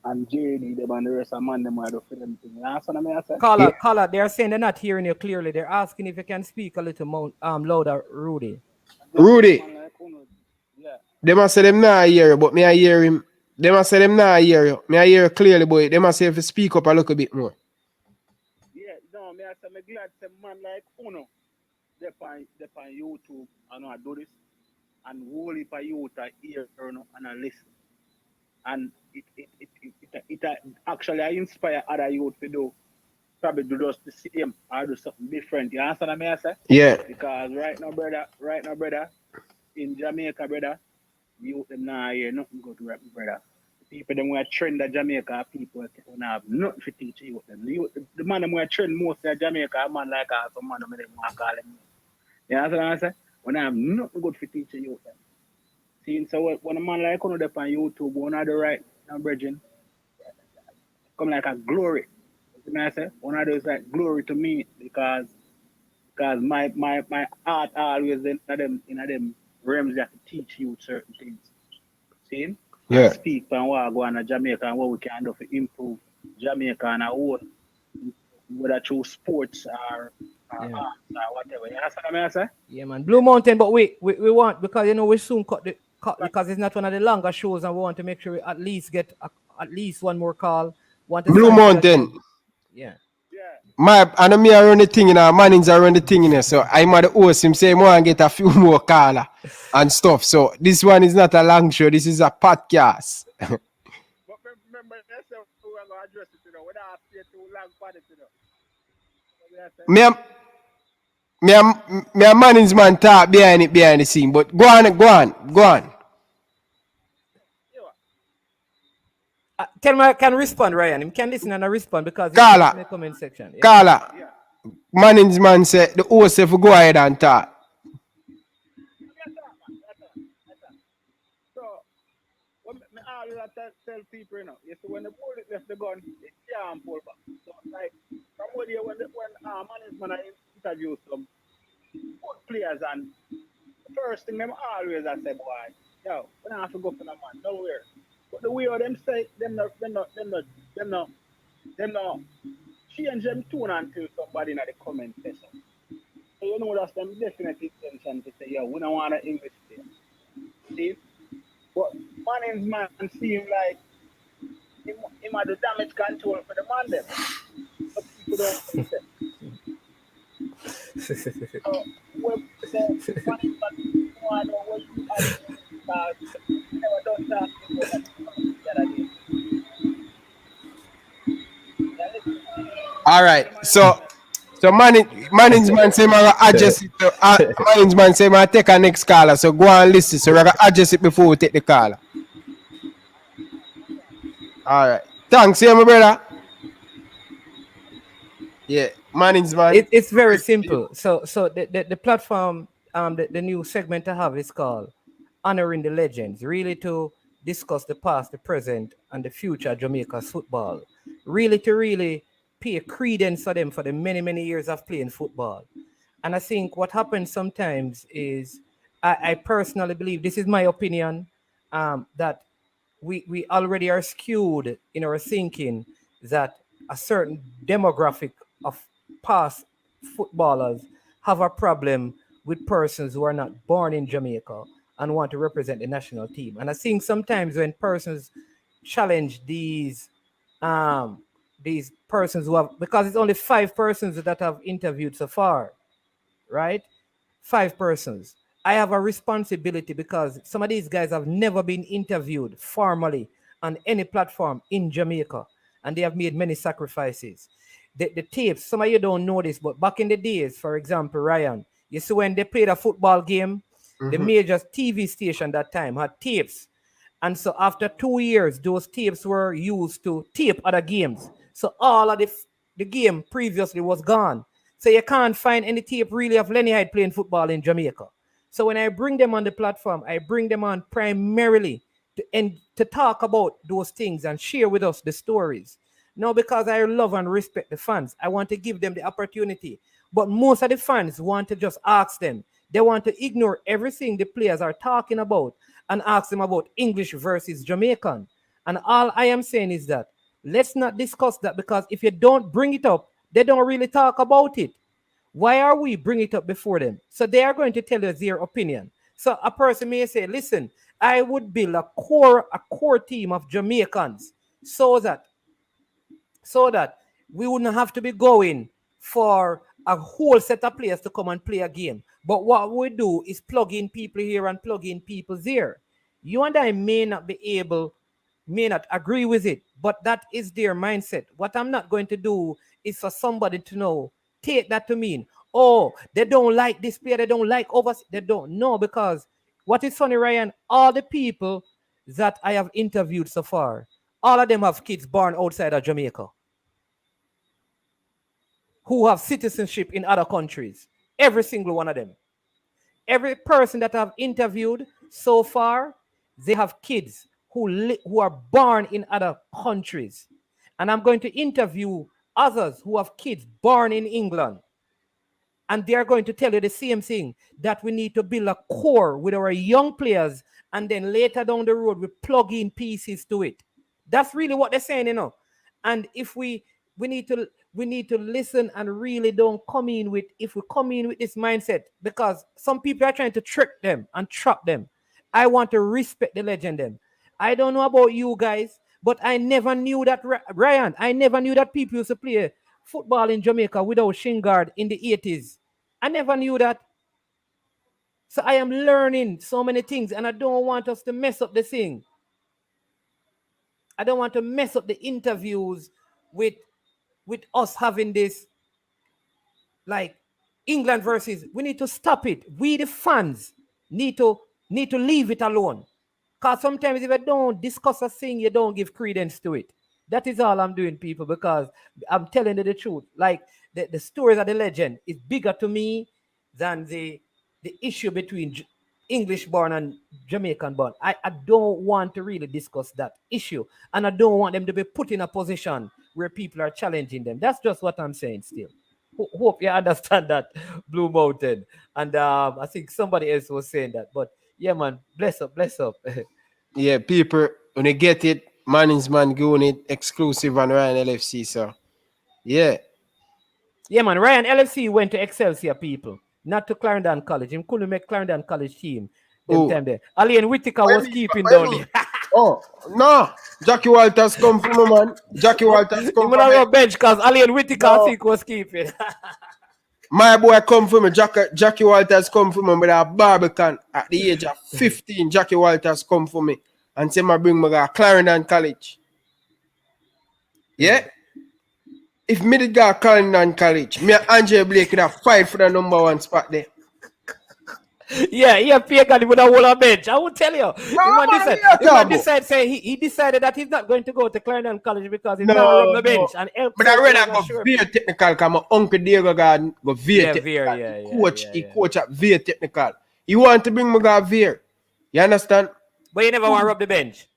H: and JD, them and the rest of man, them are the film thing. You understand what I say?
B: Caller, they're saying they're not hearing you clearly. They're asking if you can speak a little more louder, Rudy.
C: Rudy.
H: Yeah.
C: They must say them not hear you, but me I hear him. They must say them not hear you. Me I hear you clearly, boy. They must say if you speak up a little bit more.
H: Yeah, no, me I say me glad some man like Uno, they on YouTube and I do this, and whole heap of youth are here, you know, and I listen. And it actually I inspire other youth to do probably do just the same or do something different. You understand what I say?
C: Yeah.
H: Because right now, brother, in Jamaica, brother, youth them now hear nothing good, brother. People them who are trend at Jamaica, people who have nothing to teach you them. The man them who are trend most at Jamaica, a man like us, some man them want to call him. You understand what I say? When I have nothing good for teaching you them. See, so when a man like on up on YouTube, one of the right now, brethren, come like a glory. You know what I say? One of those like glory to me because my art always in them realms that to teach you certain things. See?
C: Yeah.
H: And speak on what go on in Jamaica and what we can do to improve Jamaica and our own, whether through sports or arts or whatever. You understand what I say?
B: Yeah, man. Blue Mountain, but we want, because you know we soon cut because it's not one of the longer shows, and we want to make sure we at least get at least one more call.
C: Blue Mountain.
B: Yeah.
C: I know me I run the thing in our Mannings I run the thing in there. So I'm at the host him say more and get a few more caller and stuff. So this one is not a long show, this is a podcast.
H: But remember that's how we're gonna address it, you know. We don't have to stay too long for it, you know.
C: Me a Mannings man talk behind the scene, but go on.
B: Can respond, Ryan. Him can listen and respond because he's
C: Caller.
B: in the comment section. Yeah.
C: Caller. Mannings man say the host if go ahead and talk.
H: So, what me always tell people, you know, is when the bullet left the gun, it can't pull back. So, like, somebody when management interview some good players, and the first thing them always I say, boy, yo, we don't have to go for the man, nowhere. But the way of them say, them no change them tune until somebody in the comment section. So you know that's them definite intention to say, yo, we don't want to invest there. See? But Manning's man seem like him had the damage control for the man them. So people don't think that. So when the Manning's man want to know what you are never done that before that.
C: All right. So Mannings man say I adjust it. Mannings man say I take a next caller. So go and listen. So I gotta adjust it before we take the caller. All right. Thanks, my brother. Yeah, Mannings man.
B: It's very simple. So the platform, the new segment I have is called Honoring the Legends, really to discuss the past, the present, and the future of Jamaica's football. Really to pay credence for them for the many years of playing football. And I think what happens sometimes is, I personally believe, this is my opinion, that we already are skewed in our thinking that a certain demographic of past footballers have a problem with persons who are not born in Jamaica and want to represent the national team. And I think sometimes when persons challenge these persons who have, because it's only 5 persons that have interviewed so far, right? 5 persons. I have a responsibility because some of these guys have never been interviewed formally on any platform in Jamaica, and they have made many sacrifices. The tapes, some of you don't know this, but back in the days, for example, Ryan, you see when they played a football game, the major TV station that time had tapes. And so after 2 years, those tapes were used to tape other games. So all of the game previously was gone. So you can't find any tape really of Lenny Hyde playing football in Jamaica. So when I bring them on the platform, I bring them on primarily to talk about those things and share with us the stories. No, because I love and respect the fans. I want to give them the opportunity. But most of the fans want to just ask them. They want to ignore everything the players are talking about and ask them about English versus Jamaican. And all I am saying is that let's not discuss that, because if you don't bring it up, they don't really talk about it. Why are we bringing it up before them? So they are going to tell us their opinion. So a person may say, listen, I would build a core team of Jamaicans so that we wouldn't have to be going for a whole set of players to come and play a game. But what we do is plug in people here and plug in people there. You and I may not agree with it, but that is their mindset. What I'm not going to do is for somebody to take that to mean, oh, they don't like this player, they don't like overseas. They don't know, because what is funny, Ryan, all the people that I have interviewed so far, all of them have kids born outside of Jamaica who have citizenship in other countries. Every single one of them. Every person that I've interviewed so far, they have kids who are born in other countries. And I'm going to interview others who have kids born in England. And they're going to tell you the same thing, that we need to build a core with our young players, and then later down the road, we plug in pieces to it. That's really what they're saying, And if we need to listen and really don't come in with this mindset, because some people are trying to trick them and trap them. I want to respect the legend them. I don't know about you guys, but I never knew that, Ryan, I never knew that people used to play football in Jamaica without shin guard in the 80s. I never knew that. So I am learning so many things, and I don't want us to mess up the thing. I don't want to mess up the interviews with us having this, like, England versus. We need to stop it. We, the fans, need to leave it alone. Because sometimes if you don't discuss a thing, you don't give credence to it. That is all I'm doing, people, because I'm telling you the truth. Like, the stories of the legend is bigger to me than the issue between English-born and Jamaican-born. I don't want to really discuss that issue. And I don't want them to be put in a position where people are challenging them. That's just what I'm saying still. Hope you understand that, Blue Mountain. And I think somebody else was saying that. But yeah, man, bless up.
C: Yeah, people, when they get it, man is man going it exclusive on Ryan LFC, so yeah.
B: Yeah, man, Ryan LFC went to Excelsior, people, not to Clarendon College. He couldn't make Clarendon College team time there. Alian Whittaker was keeping down there.
C: Oh, no. Jackie Walters come from me, man. Jackie Walters come from me.
B: Bench because Alian Whittaker, I think, was keeping.
C: My boy come from me. Jackie Walters come from me with a Barbican at the age of 15. Jackie Walters come for me and say, I bring me to Clarendon College. Yeah? If me did go to Clarendon College, me and Andre Blake could have fight for the number 1 spot there.
B: Yeah, Pierre got him with a whole bench. I will tell you. He decided that he's not going to go to Clarendon College because he's not on the bench. And
C: but I rather go veer technical because my uncle Diego go veer technical. He coach at veer technical. He want to bring me to veer. You understand?
B: But you never want to rub the bench.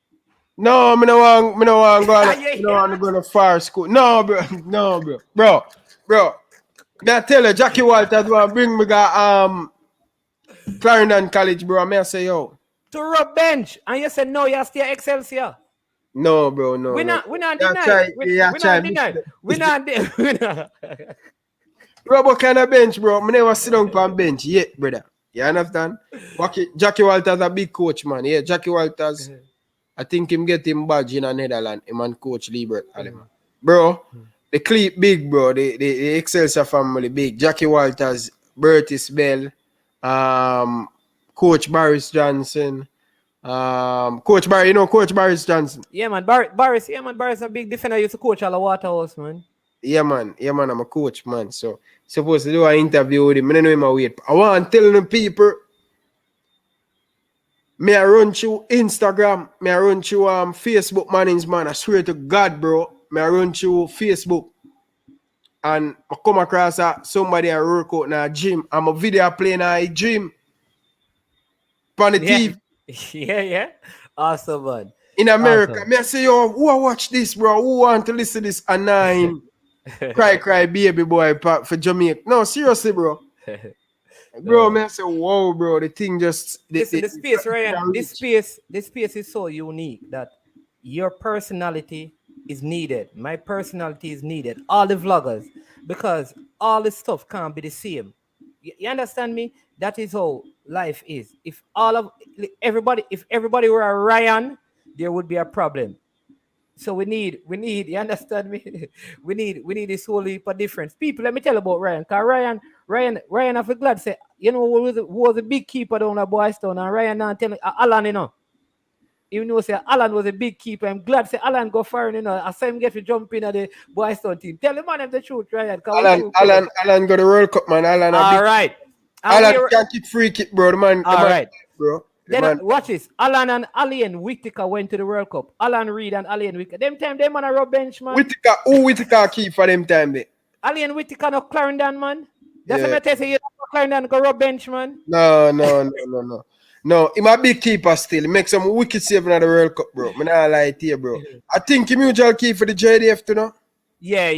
C: No, I don't want to go to far school. No, bro. May I tell you, Jackie Walters want to bring me to Clarendon College, bro. May I say, yo.
B: To rub bench. And you said, no, you stay Excelsior.
C: No, bro, no.
B: We're not denying. We're not.
C: Rubber kind of bench, bro. I never sit down on bench yet, brother. You understand? Jackie Walters a big coach, man. Yeah, Jackie Walters. I think him get him badge in the Netherlands. Him and Coach Liebert. Bro, the clip big, bro. The Excelsior family big. Jackie Walters, Bertis Bell, Coach Boris Johnson. Coach Barry, you know Coach Boris Johnson?
B: Yeah, man. Boris a big defender. Used to coach all the Waterhouse, man.
C: Yeah, man. I'm a coach, man. So supposed to do an interview with him. I don't know him a wait. I want to tell the people. Me I run through Instagram. Me I run through Facebook, man. I swear to God, bro. Me I run through Facebook. And I come across somebody I work out in a gym. I'm a video playing in a gym. On the TV.
B: Yeah. Awesome, man.
C: In America.
B: Awesome.
C: Me I say, yo, who I watch this, bro? Who want to listen to this? A 9. cry, baby boy for Jamaica. No, seriously, bro. Bro, man, I say, whoa, bro. The thing just...
B: The space, Ryan, this space is so unique that your personality is needed. My personality is needed. All the vloggers. Because all the stuff can't be the same. You understand me? That is how life is. If everybody were a Ryan, there would be a problem. So we need, you understand me? we need this whole heap of difference. People, let me tell you about Ryan. Because Ryan, I feel glad say, you know, who was a big keeper down at Boys Town, and Ryan now tell me, Alan, you know. Even though say Alan was a big keeper, I'm glad say Alan go far, you know. I saw him get to jump in at the Boys Town team. Tell the man the truth, Ryan.
C: Alan got the World Cup, man.
B: All right.
C: Alan can't kick free kick, bro. The man, bro.
B: Then watch this. Alan and Alien Whittaker went to the World Cup. Alan Reed and Alien Whittaker. Them time, them man a rub bench, man.
C: Whittaker keep for them time, they.
B: Alien Whittaker no Clarendon, man. That's what I tell you. Clarendon go rub bench, man.
C: No, he might be keeper still. He make some wicked save in the World Cup, bro. I'm not lie to you, bro. I think he mutual key for the JDF, you know?
B: Yeah.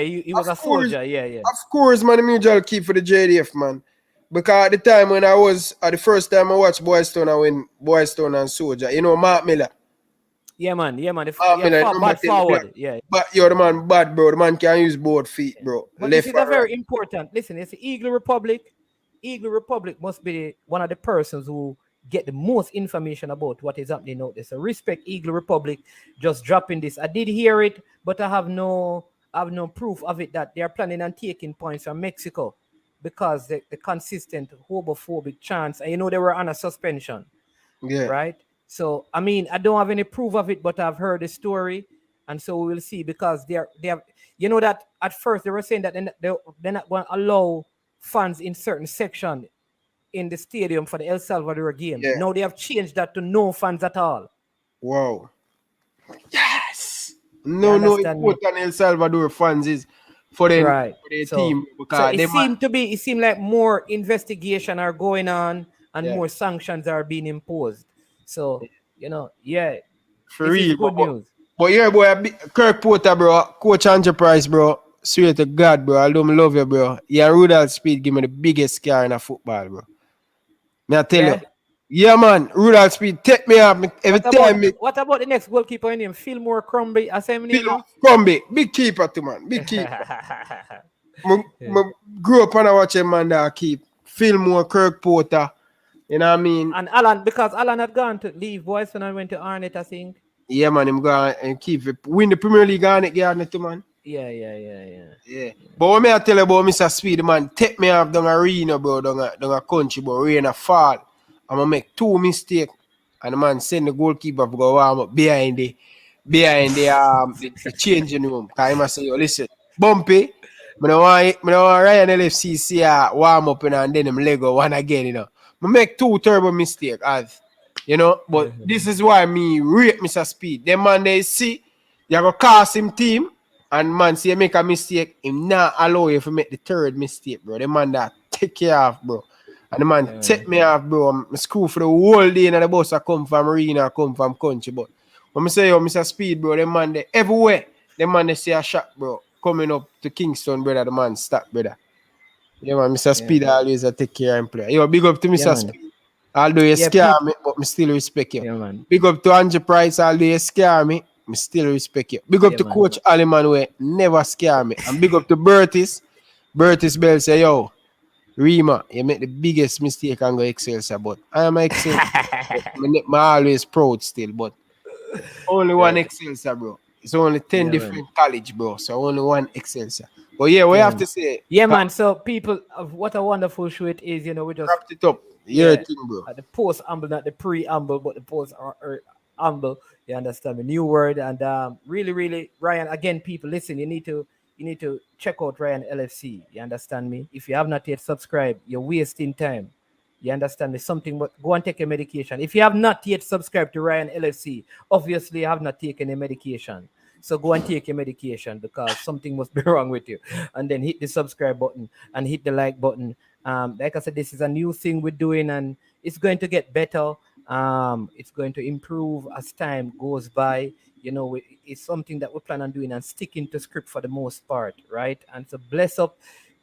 B: He was a soldier, yeah.
C: Of course, man, the mutual key for the JDF, man. Because at the time when the first time I watched Boys Town, I win Boys Town and Soldier. You know, Mark Miller.
B: Yeah, man.
C: Miller,
B: bad forward. Yeah.
C: But you're the man bad, bro. The man can use both feet, bro.
B: But this is a very important. Listen, it's the Eagle Republic. Eagle Republic must be one of the persons who get the most information about what is happening out there. So respect Eagle Republic just dropping this. I did hear it, but I have no proof of it that they are planning on taking points from Mexico because the consistent homophobic chants, and you know they were on a suspension.
C: Yeah.
B: Right? So I mean, I don't have any proof of it, but I've heard the story, and so we will see because they have, you know, that at first they were saying that they're not going to allow fans in certain section in the stadium for the El Salvador game.
C: Yeah.
B: Now they have changed that to no fans at all.
C: Wow. Yes. No, important El Salvador fans is for their team. Because
B: it seemed like more investigation are going on and more sanctions are being imposed. So, you know,
C: for real,
B: good news.
C: But yeah, boy, Kirk Porter, bro, Coach Enterprise, bro. Swear to God, bro, I don't love you, bro. Yeah, Rudolph Speed give me the biggest scar in a football, bro. Me I tell you. Yeah, man, Rudolph Speed take me up every time.
B: What about the next goalkeeper in him? Fillmore Crombie? I say me
C: Crombie, big keeper too, man. Big keeper. I grew up and I watch him man that keep. Fillmore, Kirk Porter. You know what I mean?
B: And Alan, because Alan had gone to leave Boys when I went to Arnett, I think.
C: Yeah, man, him go and keep it. Win the Premier League Arnett too, man.
B: Yeah.
C: But what me I tell you about Mr. Speed, man, take me off down arena, bro, down a country, bro, rain a fall. I'm gonna make 2 mistakes. And the man send the goalkeeper to go warm up behind the changing room. Cause he must say, yo, listen, Bumpy, I don't want Ryan LFC see warm up and then him Lego one again, you know. I make 2 terrible mistakes, as you know, but this is why me rate Mr. Speed. Them man they see, you go cast him team. And man, see you make a mistake, him not allow you to make the 3rd mistake, bro. The man that take you off, bro. And the man take me off, bro. I'm school for the whole day and the bus I come from arena, I come from country. But when I say, yo, Mr. Speed, bro, the man they everywhere, the man they see a shot, bro. Coming up to Kingston, brother, the man stop, brother. Yeah, man, Mr. Speed always take care and play. Yo, big up to Mr. Speed. Although you scare me, but I still respect you.
B: Yeah, man.
C: Big up to Andrew Price, although you scare me. I still respect you. Big up to Coach Aliman, where never scare me. And big up to Bertis Bertis Bell say, yo, Rima, you make the biggest mistake and go Excelsior, but I am Excelsior. I'm always proud still, but only one Excelsior, bro. It's only 10 different college, bro. So only one Excelsior. But yeah, we have to say.
B: Yeah, man. So people, what a wonderful show it is. We just
C: wrapped it up. Yeah, thing, bro.
B: The post-humble, not the pre-humble, but the post-humble. You understand me? New word. And really, really, Ryan, again, people, listen, you need to check out Ryan LFC. You understand me? If you have not yet subscribed, you're wasting time. You understand me? But go and take your medication. If you have not yet subscribed to Ryan LFC, obviously you have not taken a medication. So go and take your medication because something must be wrong with you. And then hit the subscribe button and hit the like button. Like I said, this is a new thing we're doing and it's going to get better. It's going to improve as time goes by. It's something that we plan on doing and sticking to script for the most part, right? And so bless up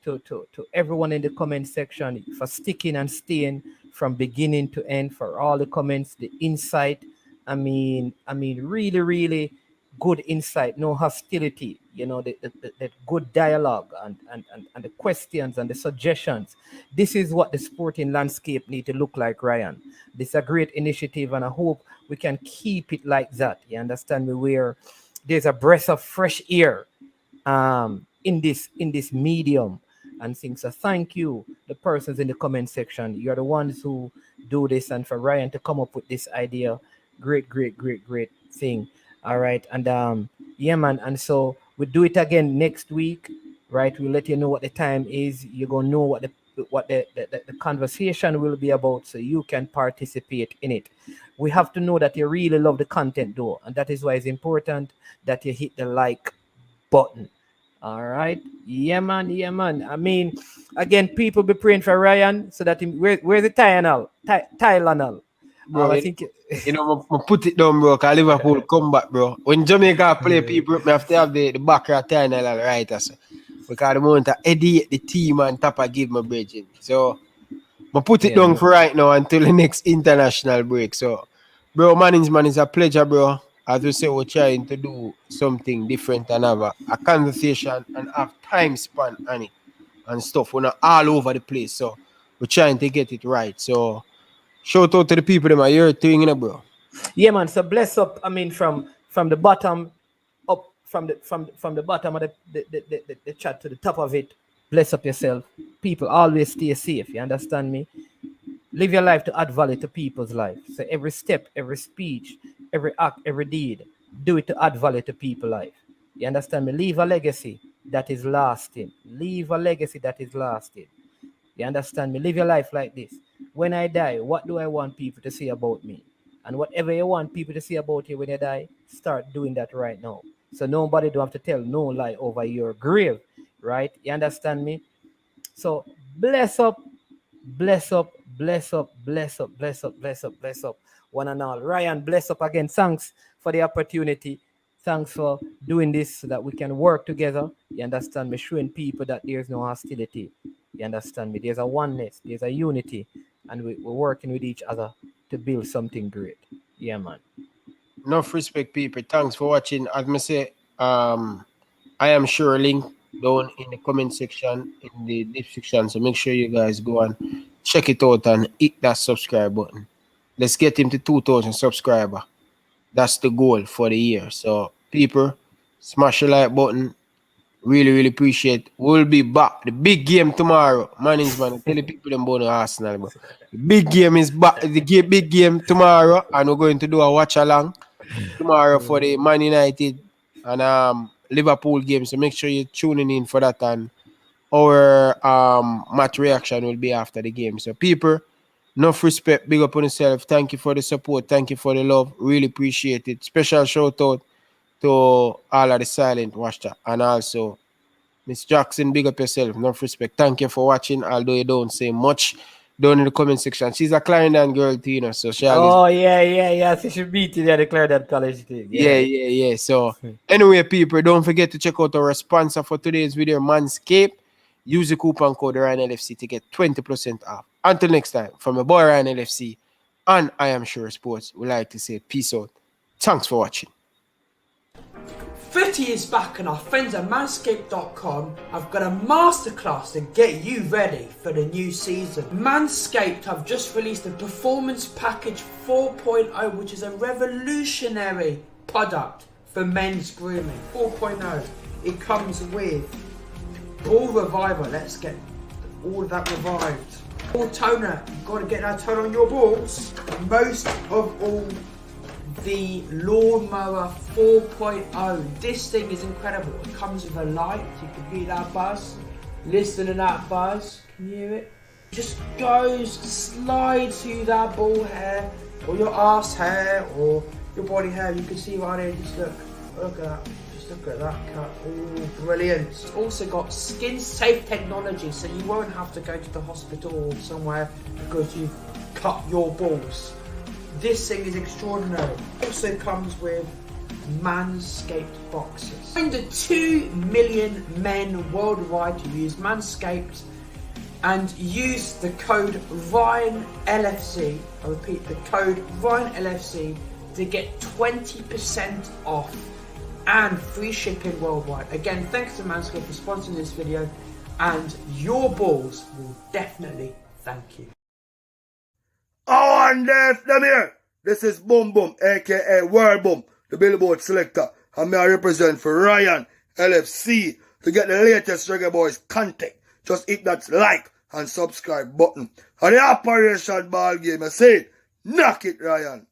B: to everyone in the comment section for sticking and staying from beginning to end, for all the comments, the insight. I mean, really, really good insight, no hostility, the good dialogue and the questions and the suggestions. This is what the sporting landscape need to look like, Ryan. This is a great initiative and I hope we can keep it like that. You understand me? Where there's a breath of fresh air in this medium and things. So thank you, the persons in the comment section. You're the ones who do this, and for Ryan to come up with this idea, great thing. All right, and yeah, man. And so we'll do it again next week, right? We'll let you know what the time is. You're gonna know what the conversation will be about, so you can participate in it. We have to know that you really love the content, though, and that is why it's important that you hit the like button. All right, yeah, man. I mean, again, people be praying for Ryan so that where's the Tylenol?
C: Bro,
B: I think
C: I put it down, bro, because Liverpool come back, bro. When Jamaica play people, I have to have the back of Tylenol right, so. Because the moment I edit the team and Tappa give my bridging. So I put it down for right now until the next international break. So, bro, man, it's a pleasure, bro. As we say, we're trying to do something different and have a conversation and have time span on it and stuff. We're not all over the place. So we're trying to get it right. So shout out to the people that are here doing it, bro.
B: Yeah, man. So bless up. I mean, from the bottom up, from the bottom of the chat to the top of it. Bless up yourself. People, always stay safe. You understand me? Live your life to add value to people's life. So every step, every speech, every act, every deed, do it to add value to people's life. You understand me? Leave a legacy that is lasting. Leave a legacy that is lasting. You understand me? Live your life like this. When I die, what do I want people to say about me? And whatever you want people to say about you when you die, start doing that right now. So nobody don't have to tell no lie over your grave, right? You understand me? So bless up, bless up, bless up, bless up, bless up, bless up, bless up, one and all. Ryan, bless up again. Thanks for the opportunity. Thanks for doing this so that we can work together. You understand me? Showing people that there's no hostility. You understand me? There's a oneness, there's a unity, and we're working with each other to build something great. Yeah, man.
C: Enough respect, people. Thanks for watching. As I say, I am sure link down in the comment section, in the description. So make sure you guys go and check it out and hit that subscribe button. Let's get him to 2,000 subscribers. That's the goal for the year. So people, smash the like button. Really, really appreciate it. We'll be back. The big game tomorrow. Man. Tell the people them about the Arsenal, bro. The big game is back. The big game tomorrow, and we're going to do a watch along tomorrow for the Man United and Liverpool game. So make sure you're tuning in for that, and our match reaction will be after the game. So people, enough respect, big up on yourself. Thank you for the support. Thank you for the love. Really appreciate it. Special shout out to all of the silent watcher, and also Miss Jackson, big up yourself. Enough respect. Thank you for watching, although you don't say much down in the comment section. She's a Clarendon girl too, you know, so she
B: yeah. So she beat it at the Clarendon College thing.
C: Yeah. So anyway, people, don't forget to check out our sponsor for today's video, Manscaped. Use the coupon code Ryan LFC to get 20% off. Until next time, from my boy Ryan LFC and I Am Sure Sports, we like to say peace out. Thanks for watching.
A: Footy is back and our friends at Manscaped.com have got a masterclass to get you ready for the new season. Manscaped have just released a Performance Package 4.0, which is a revolutionary product for men's grooming. 4.0. It comes with Ball Reviver. Let's get all of that revived. Ball Toner. You've got to get that toner on your balls. Most of all, the Lawnmower 4.0. This thing is incredible. It comes with a light. You can hear that buzz. Listen to that buzz. Can you hear it? It just goes, slides through that ball hair, or your ass hair, or your body hair. You can see right here. Just look at that. Just look at that cut. Oh, brilliant. It's also got skin safe technology, so you won't have to go to the hospital or somewhere because you've cut your balls. This thing is extraordinary. Also comes with Manscaped boxes. Under 2 million men worldwide to use Manscaped and use the code Ryan LFC. I repeat, the code Ryan LFC to get 20% off and free shipping worldwide. Again, thanks to Manscaped for sponsoring this video, and your balls will definitely thank you.
I: Oh, and them here. This is Boom Boom, aka World Boom, the Billboard selector, and me I represent for Ryan LFC. To get the latest Reggae Boyz content, just hit that like and subscribe button. And the Operation Ball Game, I say, knock it, Ryan.